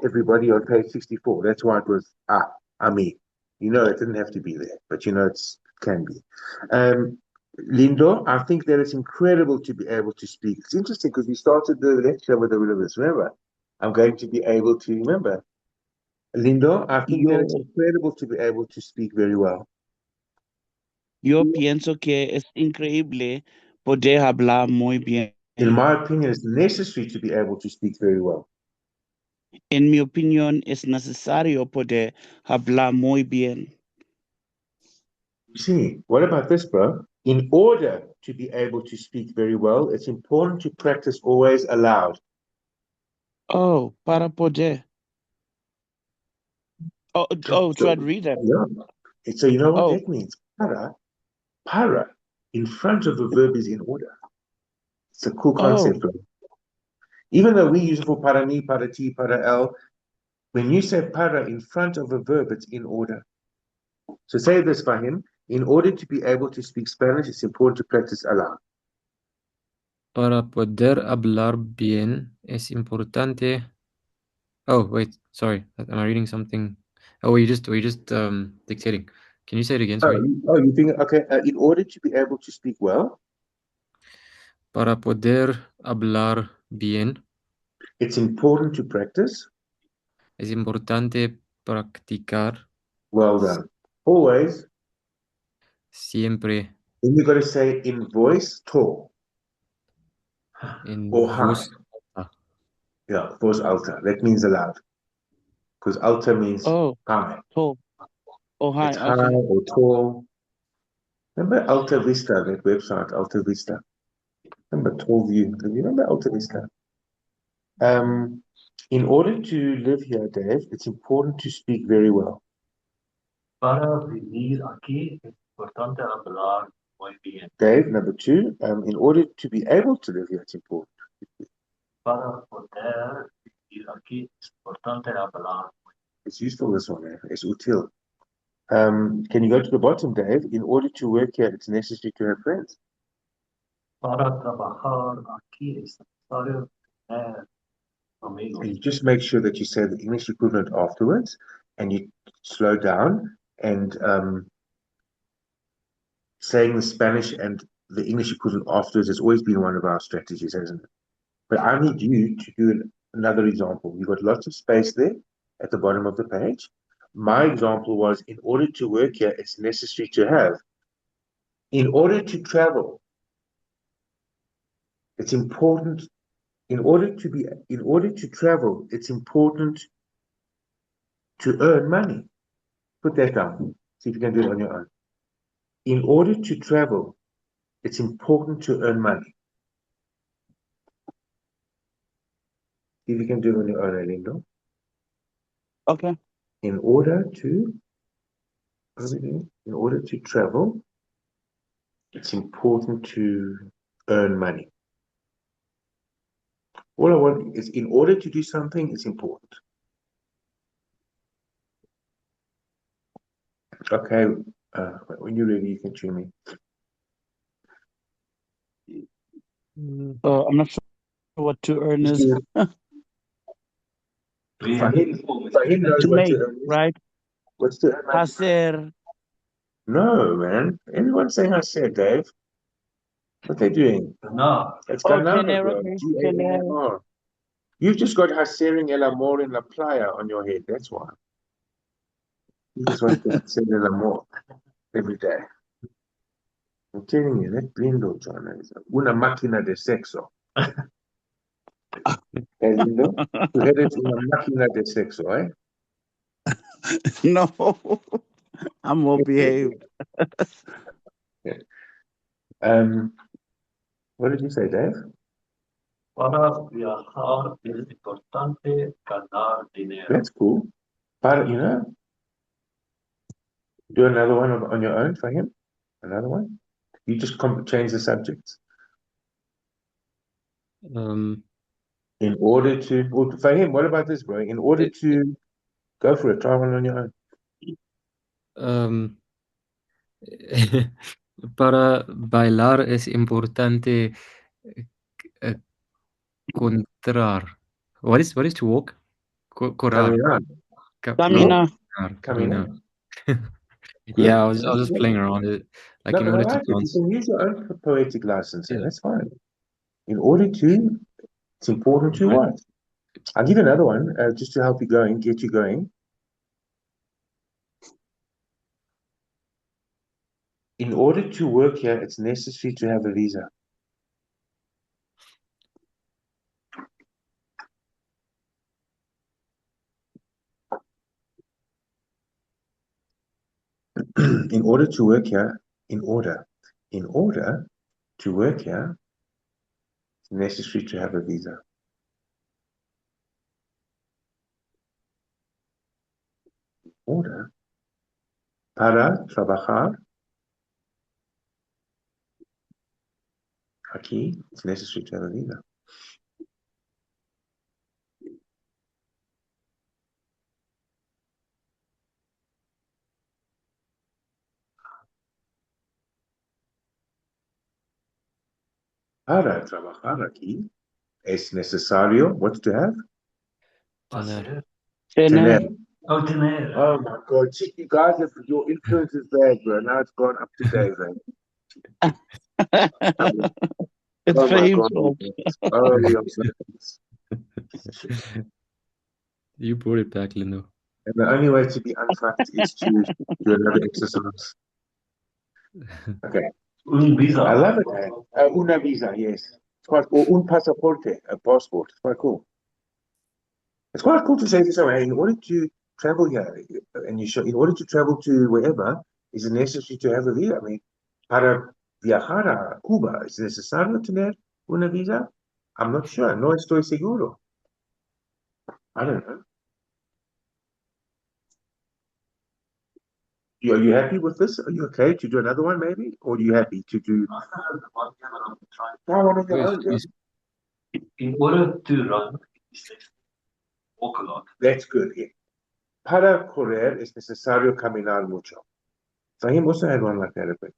Everybody on page 64. That's why it was Ami. You know, it didn't have to be there, but you know, it can be. Lindo, I think that it's incredible to be able to speak. It's interesting because we started the lecture with a bit of this. Remember, I'm going to be able to remember. Lindo, I think that it's incredible to be able to speak very well. Yo pienso que es increíble poder hablar muy bien. In my opinion, it's necessary to be able to speak very well. En mi opinión, es necesario poder hablar muy bien. See, what about this, bro? In order to be able to speak very well, it's important to practice always aloud. Oh, para poder. Try to read that. Yeah. So you know what Oh. that means? Para, in front of the verb is in order. It's a cool concept, bro. Even though we use it for para ni, para ti, para el, when you say para in front of a verb, it's in order. So say this for him. In order to be able to speak Spanish, it's important to practice aloud. Para poder hablar bien es importante. Oh, wait, sorry. Am I reading something? Oh, we just dictating. Can you say it again? Sorry. You think, okay, in order to be able to speak well, para poder hablar bien, it's important to practice. Es importante practicar. Well done. Always. Siempre. Then you got to say in voice tall. En or voz high. Yeah, voz alta. That means aloud. Because alta means high. Tall. Oh, high. It's high or tall. Remember Alta Vista, that website, Alta Vista. Remember Tall View. Do you remember Alta Vista? In order to live here, Dave, it's important to speak very well. Para vivir aquí es importante hablar muy bien. Dave, number 2, in order to be able to live here, it's important. Para poder vivir aquí es importante hablar. It's useful, this one, it's útil. Can you go to the bottom, Dave? In order to work here, it's necessary to have friends. Para trabajar aquí es necesario tener amigos. And you just make sure that you say the English equivalent afterwards, and you slow down, and saying the Spanish and the English equivalent afterwards has always been one of our strategies, hasn't it? But I need you to do another example. You've got lots of space there at the bottom of the page. My example was, in order to work here, it's necessary to have. In order to travel, it's important. In order to travel, it's important to earn money. Put that down. See if you can do it on your own. In order to travel, it's important to earn money. See if you can do it on your own, Lindo. Okay. In order to travel, it's important to earn money. All I want is, in order to do something, it's important. Okay, when you're ready, you can tune me. I'm not sure what to earn is. Fahim knows To what make, to earn is. right? What's to earn? Hacer. No, man. Everyone's saying hacer, Dave. What they doing? No. It's Oh, Ganara, tener, bro. okay. Ganr. You've just got Hasering El Amor in La Playa on your head. That's why. You just want to say El Amor every day. I'm telling you, that lindo, John, is una máquina de sexo. Lindo? You heard it's una máquina de sexo, eh? No, I'm well behaved. What did you say, Dave? Para viajar es importante ganar dinero. That's cool. But, do another one on your own for him. Another one. You just change the subjects. In order to, well, for him, what about this, bro? In order to go for it, try one on your own. Para bailar es importante encontrar. What is to walk? Correr. Caminar. Caminar. Caminar. Good. Yeah, I was just playing around it. Like No, in but I order to like it. You dance. can use your own poetic license, and Yeah. that's fine. In order to, it's important to what? I'll give you another one, just to help you going, get you going. In order to work here, it's necessary to have a visa. In order to work here, in order to work here, it's necessary to have a visa. Order para trabajar aquí, it's necessary to have a visa. Para trabajar aquí, es necesario, what's to have? Tener. Tener. Oh, tener. Oh my God, you guys, your influence is bad, bro. Now it's gone up to Dave. It's Oh for my him God. to Oh, your sons. You brought it back, Lindo. And the only way to be unfucked is to do another exercise. Okay. Un visa. I love it. Una visa, yes. It's quite cool. Un pasaporte, a passport. It's quite cool. It's quite cool to say this way. In order to travel here, and in order to travel to wherever, is it necessary to have a visa? I mean, para viajar a Cuba, ¿es necesario tener una visa? I'm not sure. No estoy seguro. I don't know. Are you happy with this? Are you okay to do another one, maybe? Or are you happy to do? No, one on your own, yeah. In order to run, walk a lot. That's good. Yeah. Para correr es necesario caminar mucho. Fahim also had one like that a bit.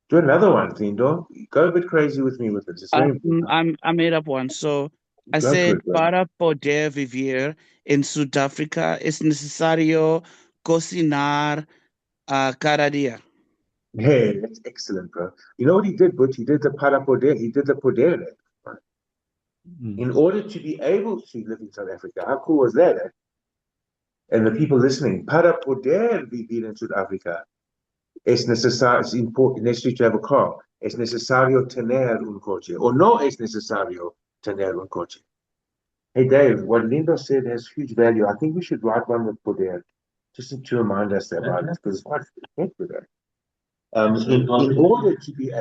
Do another one, Lindo. Go a bit crazy with me with it. It's very important. I made up one. So I Go said, for it, bro. para poder vivir en Sudáfrica es necesario cocinar cada día. Hey, that's excellent, bro. You know what he did, but he did the para poder. He did the poder. Right? In order to be able to live in South Africa, how cool was that? Eh? And the people listening, para poder vivir en Sudáfrica, es necessary to have a car. Es necesario tener un coche. Or no es necesario tener un coche. Hey, Dave, what Lindo said has huge value. I think we should write one with poder, just to remind us about it, because it's quite good with that. In order to be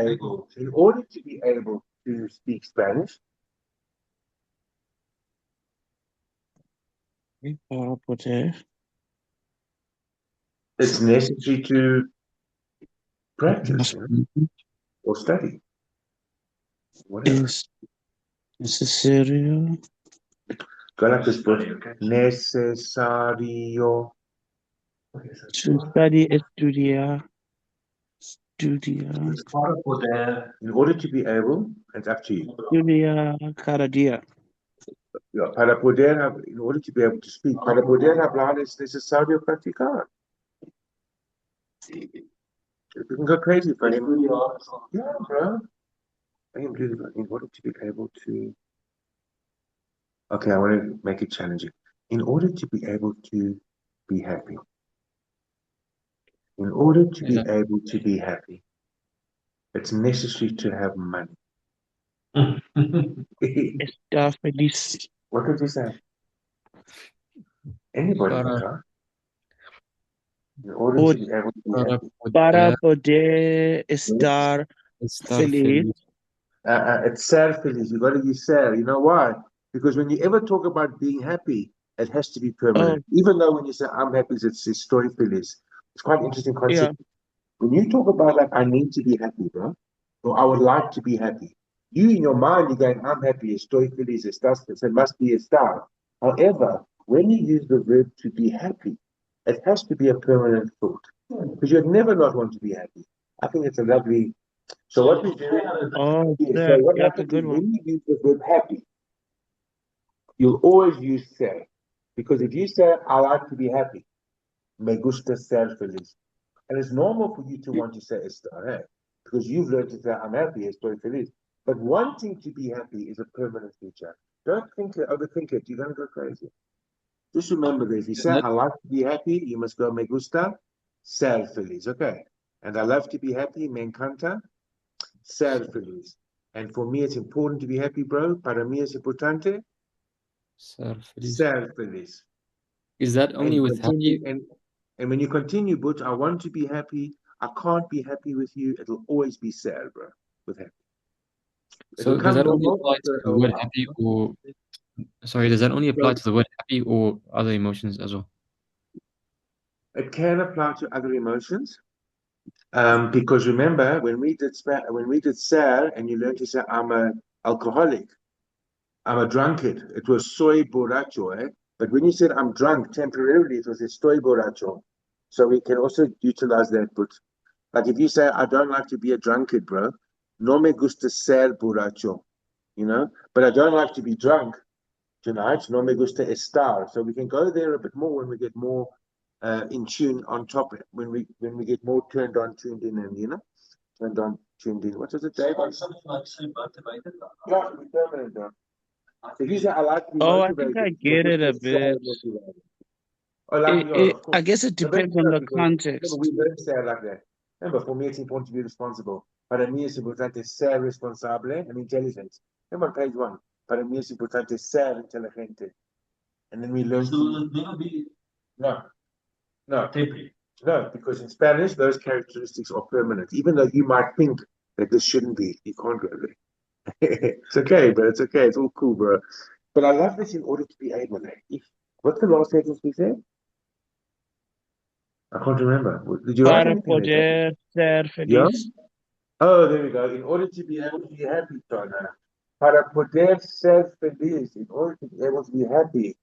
able to speak Spanish, Para poder. it's necessary to practice, or study. Whatever. Es necesario. Go like this, but necesario. To study, estudiar. Estudiar. Para poder. In order to be able, it's up to you. Estudiar cada día. Yeah, para poder, in order to be able to speak, para poder hablar es necesario practicar. You can go crazy for him. Yeah, bro. In order to be able to. Okay, I want to make it challenging. In order to be able to be happy. In order to be able to be happy, it's necessary to have money. Estar feliz. What would you say? Anybody, Para- huh? In order to be able to be para happy. Para poder poder estar estar feliz. feliz. It's sad feliz. You got to use sad. You know why? Because when you ever talk about being happy, it has to be permanent. Even though when you say I'm happy, it's estoy feliz. It's quite an interesting concept. Yeah. When you talk about like I need to be happy, bro, or I would like to be happy, you in your mind you're going, I'm happy, estoy feliz, estás, it must be estar. However, when you use the verb to be happy, it has to be a permanent thought. Because you'd never not want to be happy. I think it's a lovely. So what we do, Oh, yeah, so what that's a happens good is one. when you use the verb happy, you'll always use ser. Because if you say, I like to be happy, me gusta ser feliz. And it's normal for you to want to say estar, eh? Because you've learned to say, I'm happy, estoy feliz. But wanting to be happy is a permanent feature. Don't think it, overthink it. You're going to go crazy. Just remember this. If you say, I like to be happy, you must go, me gusta ser feliz. Okay. And I love to be happy, me encanta ser feliz. And for me, it's important to be happy, bro. Para mí es importante Ser feliz. ser feliz. Is that only And with continue, happy? and when you continue, Butch, I want to be happy. I can't be happy with you. It'll always be sad, bro. With happy. So does that only apply to the word happy, or sorry, does that only apply to the word happy or other emotions as well? It can apply to other emotions. Because remember when we did sad and you learned to say I'm an alcoholic, I'm a drunkard, it was soy borracho, eh? But when you said I'm drunk temporarily, it was estoy borracho. So we can also utilize that. But like if you say I don't like to be a drunkard, bro, no me gusta ser borracho, you know. But I don't like to be drunk tonight. No me gusta estar. So we can go there a bit more when we get more in tune on top. When we get more turned on, tuned in, and turned on, tuned in. What was it, Dave? Something like so motivated. Yeah, we permanent, bro. If you say I like to be Oh, I motivated, think I get it a bit. Oh, like, of course. I guess it depends on the context. We don't say it like that. Remember, for me, it's important to be responsible. Para mí es importante ser responsable and intelligent. Remember page 1. Para mí es importante ser inteligente. And then we learn So to... it'll never be No, temporary. no, because in Spanish, those characteristics are permanent. Even though you might think that this shouldn't be, you can't go there. It's okay, but it's okay. It's all cool, bro. But I love this in order to be able to. What's the last sentence we said? I can't remember. Did you write Para anything there? poder ser Yeah? feliz. Oh, there we go. In order to be able to be happy, Tona. Para poder ser feliz. In order to be able to be happy.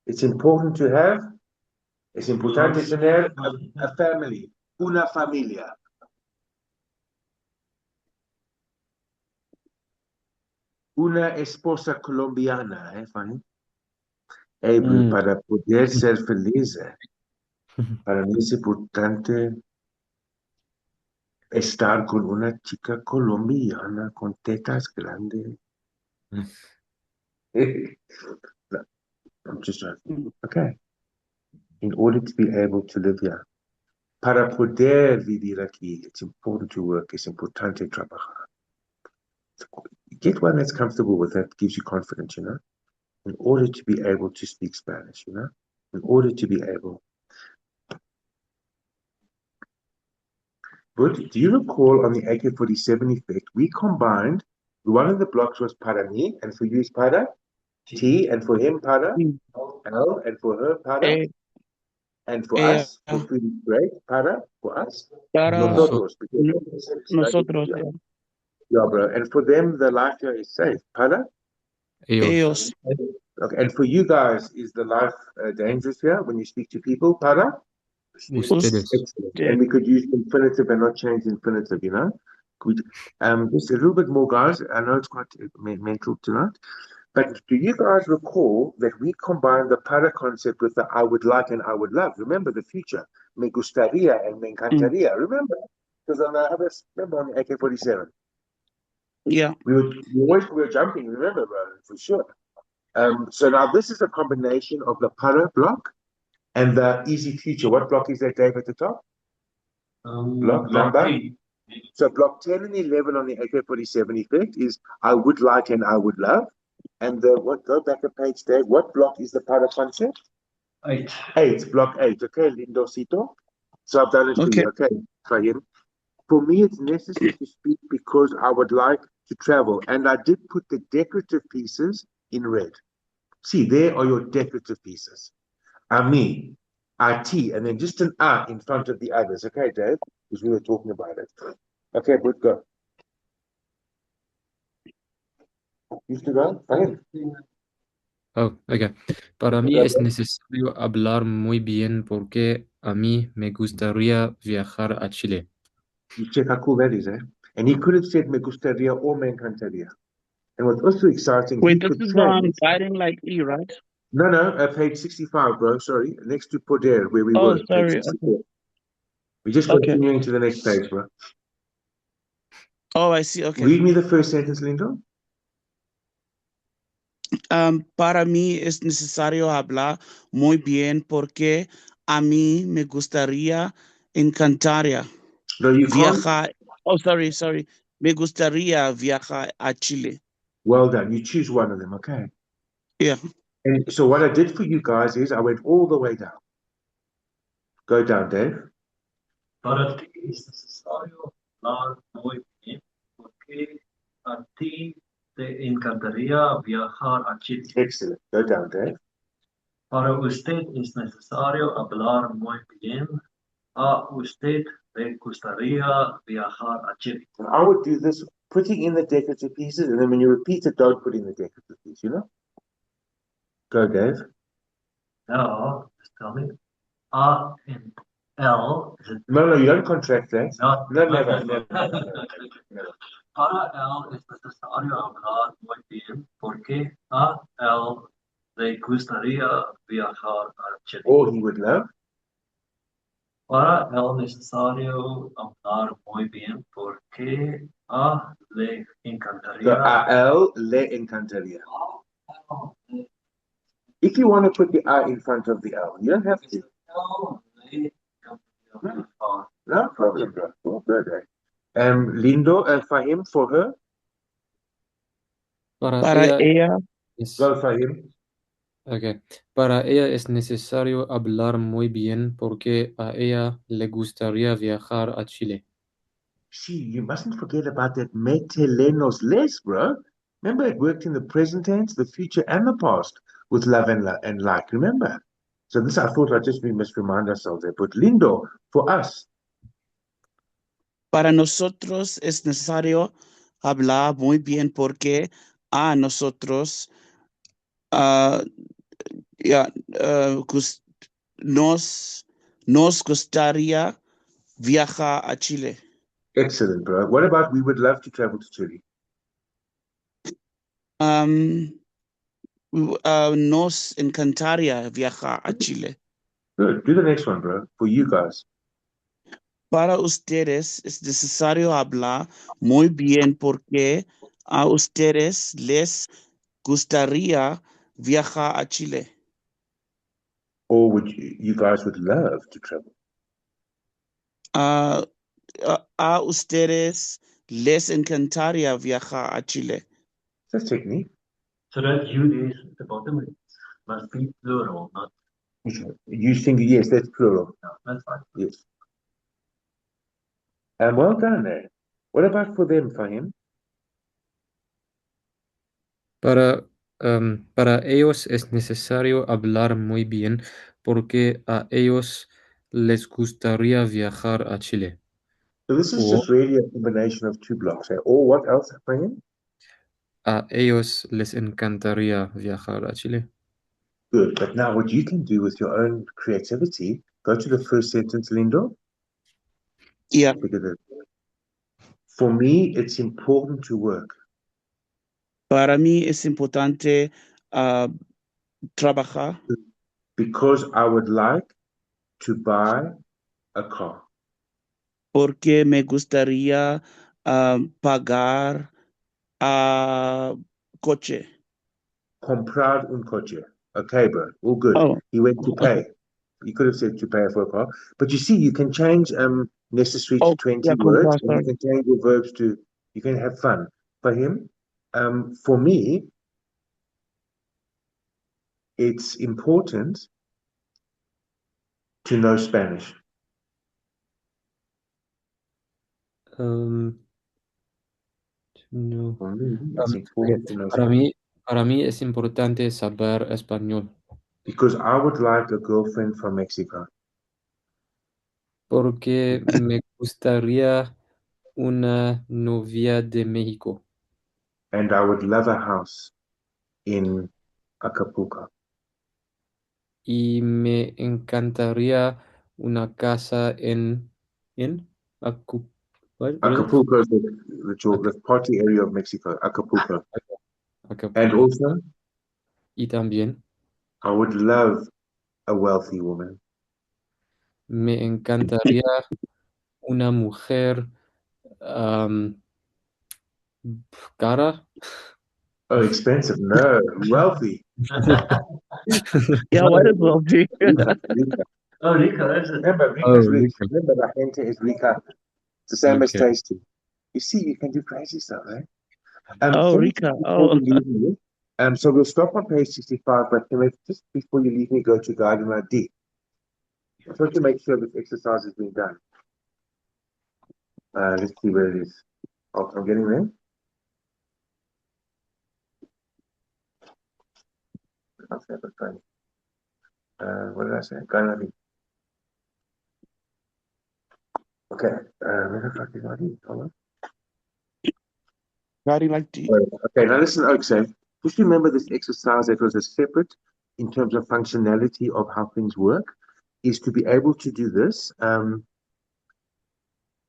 It's important to have. Es importante tener a family. Una familia. Una esposa colombiana, Fanny? Para poder ser feliz, para mí es importante estar con una chica colombiana con tetas grandes. I'm just joking. Okay. In order to be able to live here. Para poder vivir aquí, it's important to work. It's importante trabajar. Get one that's comfortable with that, gives you confidence, you know? In order to be able to speak Spanish, you know? In order to be able. But do you recall on the AK-47 effect, we combined, one of the blocks was para mí, and for you is para, T, and for him para, L, and for her para, and for us, for food is great, para, for us, Para nosotros. nosotros. Yeah, bro. And for them, the life here is safe. Para? Ellos. Okay. And for you guys, is the life dangerous here when you speak to people? Para? Ustedes. And we could use infinitive and not change infinitive, you know? Just a little bit more, guys. I know it's quite mental tonight. But do you guys recall that we combined the para concept with the I would like and I would love? Remember the future. me gustaría and me encantaría. Remember? Because on the other, remember on the AK-47, Yeah. we were jumping. Remember, bro, for sure. So now this is a combination of the para block and the easy future. What block is that, Dave, at the top? Block number? 3. So block 10 and 11 on the AK-47 effect is I would like and I would love. And go back a page, Dave. What block is the para concept? 8. 8, block 8. Okay, Lindosito. So I've done it for Okay. you. Okay, Fahim. For me, it's necessary to speak because I would like to travel. And I did put the decorative pieces in red. See, there are your decorative pieces. Ami, IT, and then just an A in front of the others. Okay, Dave? Because we were talking about it. Okay, good, go. Used to go? Fahim. Oh, okay. Para mí es necesario hablar muy bien porque a mí me gustaría viajar a Chile. You check how cool that is, eh? And he could have said me gustaría or me encantaría. And what's also exciting, he Wait, this could is translate. guiding like E, right? No, page 65, bro. Sorry. Next to Poder, where we Oh, were. sorry. Page 64. We're just Okay. continuing to the next page, bro. Oh, I see. Okay. Read me the first sentence, Lindo. Para mí es necesario hablar muy bien porque a mí me gustaría encantaría No, you can't. viajar. Oh, sorry. Me gustaría viajar a Chile. Well done. You choose one of them, okay? Yeah. And so what I did for you guys is I went all the way down. Go down, Dave. Para ti es necesario hablar muy bien porque a ti te encantaría viajar a Chile. Excellent. Go down, Dave. Para usted es necesario hablar muy bien. A usted le gustaría viajar a Chile. And I would do this, putting in the decorative pieces, and then when you repeat it, don't put in the decorative piece, you know? Go, Dave. Ja, just tell me. A and L is it No, you don't contract that. not? No, never. Para L es necesario hablar muy bien porque a L le gustaría viajar a Chile. Or he would love. Para L necesario hablar muy bien porque a le So, encantaría. a él le encantaría. L le If you want to put the I in front of the L, you don't have to. L le encantaría viajar. No problem, bro. Oh, good, eh? Lindo, Fahim, for her. Para ella, es, Go, Fahim. okay. Para ella es necesario hablar muy bien porque a ella le gustaría viajar a Chile. See, you mustn't forget about that metelenos les, bro. Remember, it worked in the present tense, the future, and the past with love and like. Remember? So this, I thought we must remind ourselves there. But lindo, for us, para nosotros es necesario hablar muy bien porque a nosotros ya, nos gustaría viajar a Chile. excellent, bro. What about we would love to travel to Chile? Nos encantaría viajar a Chile. Good. Do the next one, bro. For you guys. Para ustedes es necesario hablar muy bien porque a ustedes les gustaría viajar a Chile. Or would you guys would love to travel? A ustedes les encantaría viajar a Chile. That's technique. So that you is at the bottom must be plural, not. You think, yes, that's plural. No, that's fine. Yes. And well done, eh? What about for them, Fahim? Para ellos es necesario hablar muy bien porque a ellos les gustaría viajar a Chile. So this is Or just really a combination of two blocks. Eh? Or what else, Fahim? a ellos les encantaría viajar a Chile. Good. But now what you can do with your own creativity, go to the first sentence, Lindo. Yeah. Because for me, it's important to work. Para mí es importante trabajar Because I would like to buy a car. Porque me gustaría pagar coche. Comprar un coche. Okay, bro. All good. Oh, He went to pay. You could have said to pay for a car. But you see, you can change necessary to 20 yeah, words, comprar, and you can change your verbs to, you can have fun. For him, for me, it's important to know Spanish. No. For me, it's important to know Para Spanish. para mí es importante saber español. Because I would like a girlfriend from Mexico. Porque me gustaría una novia de México. And I would love a house in Acapulco. Y me encantaría una casa en Acu- what is it? Acapulco is the party area of Mexico, Acapulco. Acapulco. And also, Y también I would love a wealthy woman. me encantaría una mujer cara. Oh, expensive? No, wealthy. Yeah, what is wealthy? Rica, Rica. Oh, Rico, is it? Remember, Rica's Oh, rich. Rica. Remember, La Gente is Rica. It's the same as Okay. Tasty. You see, you can do crazy stuff, right? Oh, Tim, Rica. before Oh, you leave me, so we'll stop on page 65, but Tim, just before you leave me, go to Guiding Light D. I want to make sure this exercise has been done. Let's see where it is. Oh, I'm getting there. I'll say it funny. What did I say? Guiding Light D. Okay. Where the fuck is my D? Hold on. Guiding Light D. Okay, now listen, Oaksafe. Just remember this exercise that was a separate in terms of functionality of how things work, is to be able to do this.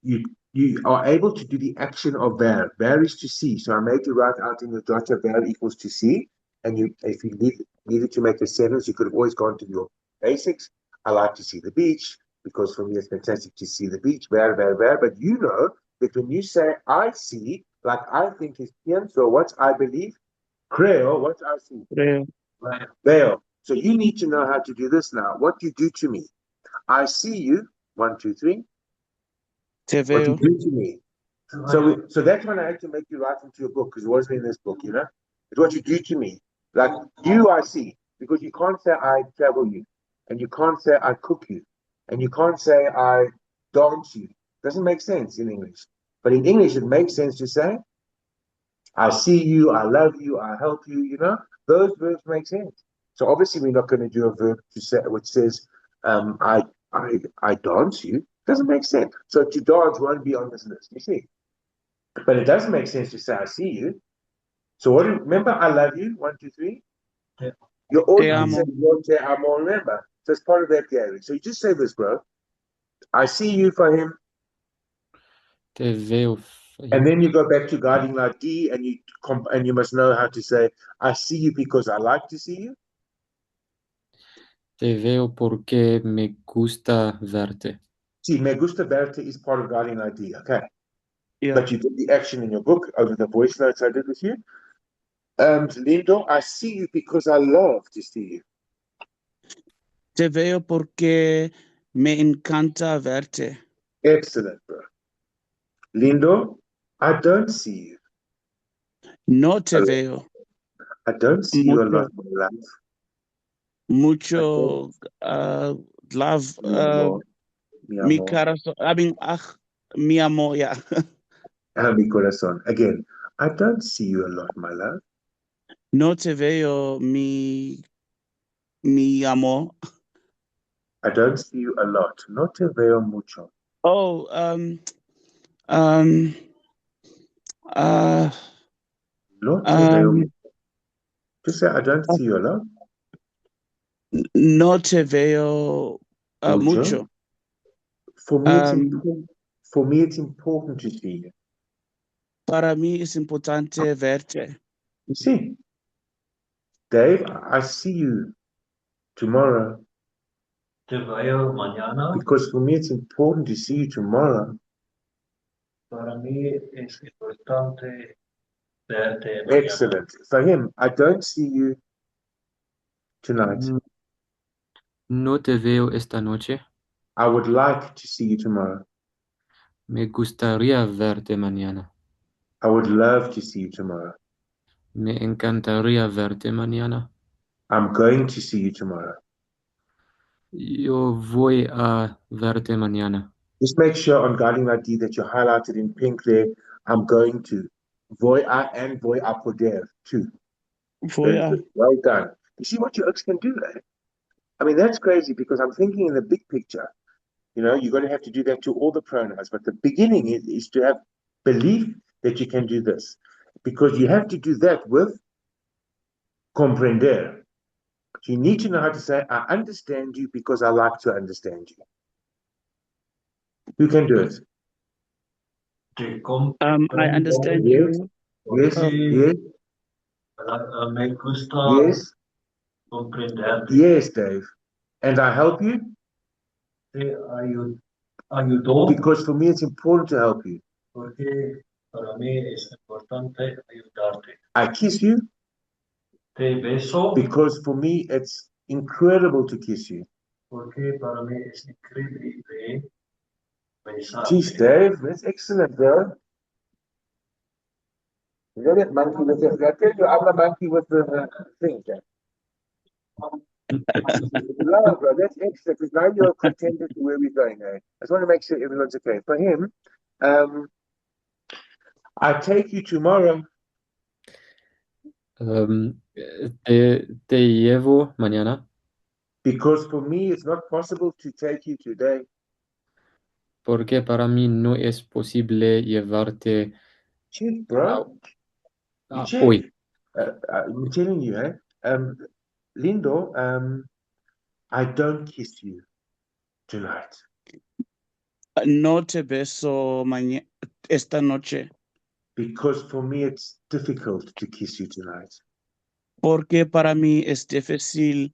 You are able to do the action of var. Var is to see. So I made you write out in your jotter var equals to see. And if you needed to make a sentence, you could have always gone to your basics. I like to see the beach because for me it's fantastic to see the beach. Var. But you know that when you say I see, like I think is pienso, what's I believe? Creo, what's I see? Creo. Veo. So you need to know how to do this now. What you do to me. I see you. 1, 2, 3. Te What you veo. do to me. So that's when I had to make you write into your book, because it wasn't in this book, you know? It's what you do to me. Like you I see, because you can't say I travel you, and you can't say I cook you, and you can't say I dance you. Doesn't make sense in English. But in English it makes sense to say I see you, I love you, I help you, you know? Those verbs make sense. So obviously we're not going to do a verb to say which says I dance you. Doesn't make sense. So to dance won't be on this list, you see. But it doesn't make sense to say I see you. So what remember I love you? 1, 2, 3. Yeah. You always Te say amo. te amo, remember. So it's part of that Gary. So you just say this, bro. I see you for him. Te veo. And then you go back to Guiding Light D and you must know how to say I see you because I like to see you. Te veo porque me gusta verte. See, me gusta verte is part of Guiding Light D, okay? Yeah. But you did the action in your book over the voice notes I did with you. Lindo, I see you because I love to see you. Te veo porque me encanta verte. Excellent, bro. Lindo, I don't see you. No te Hello. veo. I don't see you a lot, my love. Mucho love. Mi amor. Mi corazón. I mean, mi amor, yeah. Mi corazón. Again, I don't see you a lot, my love. No te veo, mi amor. I don't see you a lot. No te veo mucho. Oh, No te veo mucho. Just say, I don't see you a lot. no te veo mucho. For me, it's important to see you. Para mí es importante verte. You see, Dave, I see you tomorrow. Te veo mañana. Because for me, it's important to see you tomorrow. Para mí es importante verte mañana. Excellent. For him, I don't see you tonight. No te veo esta noche. I would like to see you tomorrow. Me gustaría verte mañana. I would love to see you tomorrow. Me encantaría verte mañana. I'm going to see you tomorrow. Yo voy a verte mañana. Just make sure on Guiding Light D that you're highlighted in pink there. I'm going to. Voy a and voy a poder too. Very Voy a. good. Well done. You see what your ex can do, eh? I mean, that's crazy because I'm thinking in the big picture. You know, you're going to have to do that to all the pronouns. But the beginning is to have belief that you can do this. Because you have to do that with comprender. You need to know how to say, I understand you because I like to understand you. Who can do it? Te I understand Yes. you. Yes, yes, Me gusta yes, comprenderte. yes, Dave. And I help you Te ayudo because for me it's important to help you. porque para mí es importante ayudarte. I kiss you Te beso because for me it's incredible to kiss you. porque para mí es increíble Jeez, besarte. Dave, that's excellent, bro. You got it, monkey with the, I tell you, I'm the monkey with the thing, Dave. Love, bro, that's excellent because now you're contented to where we're going, eh? I just want to make sure everyone's okay. For him, I take you tomorrow Te llevo mañana because for me it's not possible to take you today. porque para mí no es posible llevarte Check, bro. You check. hoy. I'm telling you, eh? Lindo, I don't kiss you tonight No te beso esta noche. because for me it's difficult to kiss you tonight. Porque para mí es difícil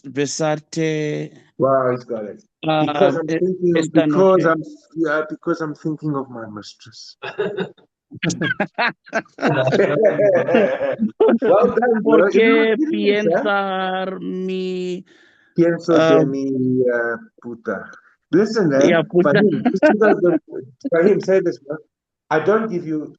besarte Wow, he's got it. Because I'm thinking, esta because noche. because I'm thinking of my mistress. Well done, bro. ¿Por qué Everyone getting it, huh? piensar mi Pienso de mi puta. Listen, man. ya puta? Fahim, say this, bro. I don't give you.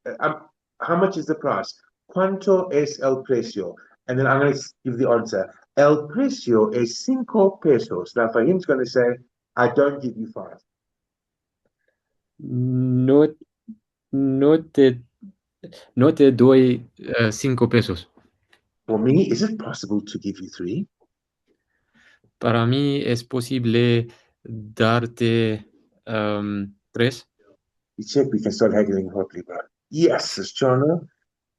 How much is the price? ¿Cuánto es el precio? And then I'm going to give the answer. El precio es 5 pesos. Now, Fahim's going to say, I don't give you 5. No te doy 5 pesos. For me, is it possible to give you 3? Para mí es posible darte 3. You check, we can start haggling properly, bro. Yes, Chana.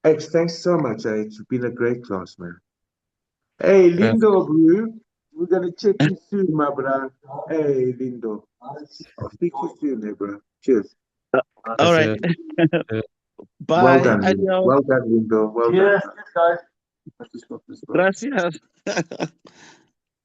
Hey, thanks so much. It's been a great class, man. Hey, Lindo, bro. We're going to check you soon, my bro. Hey, Lindo. I'll speak to you soon, eh, bro. Cheers. All right. Bye. Well done, Adiós. Lindo. Well done, Lindo. Well done. Yes, guys. Gracias.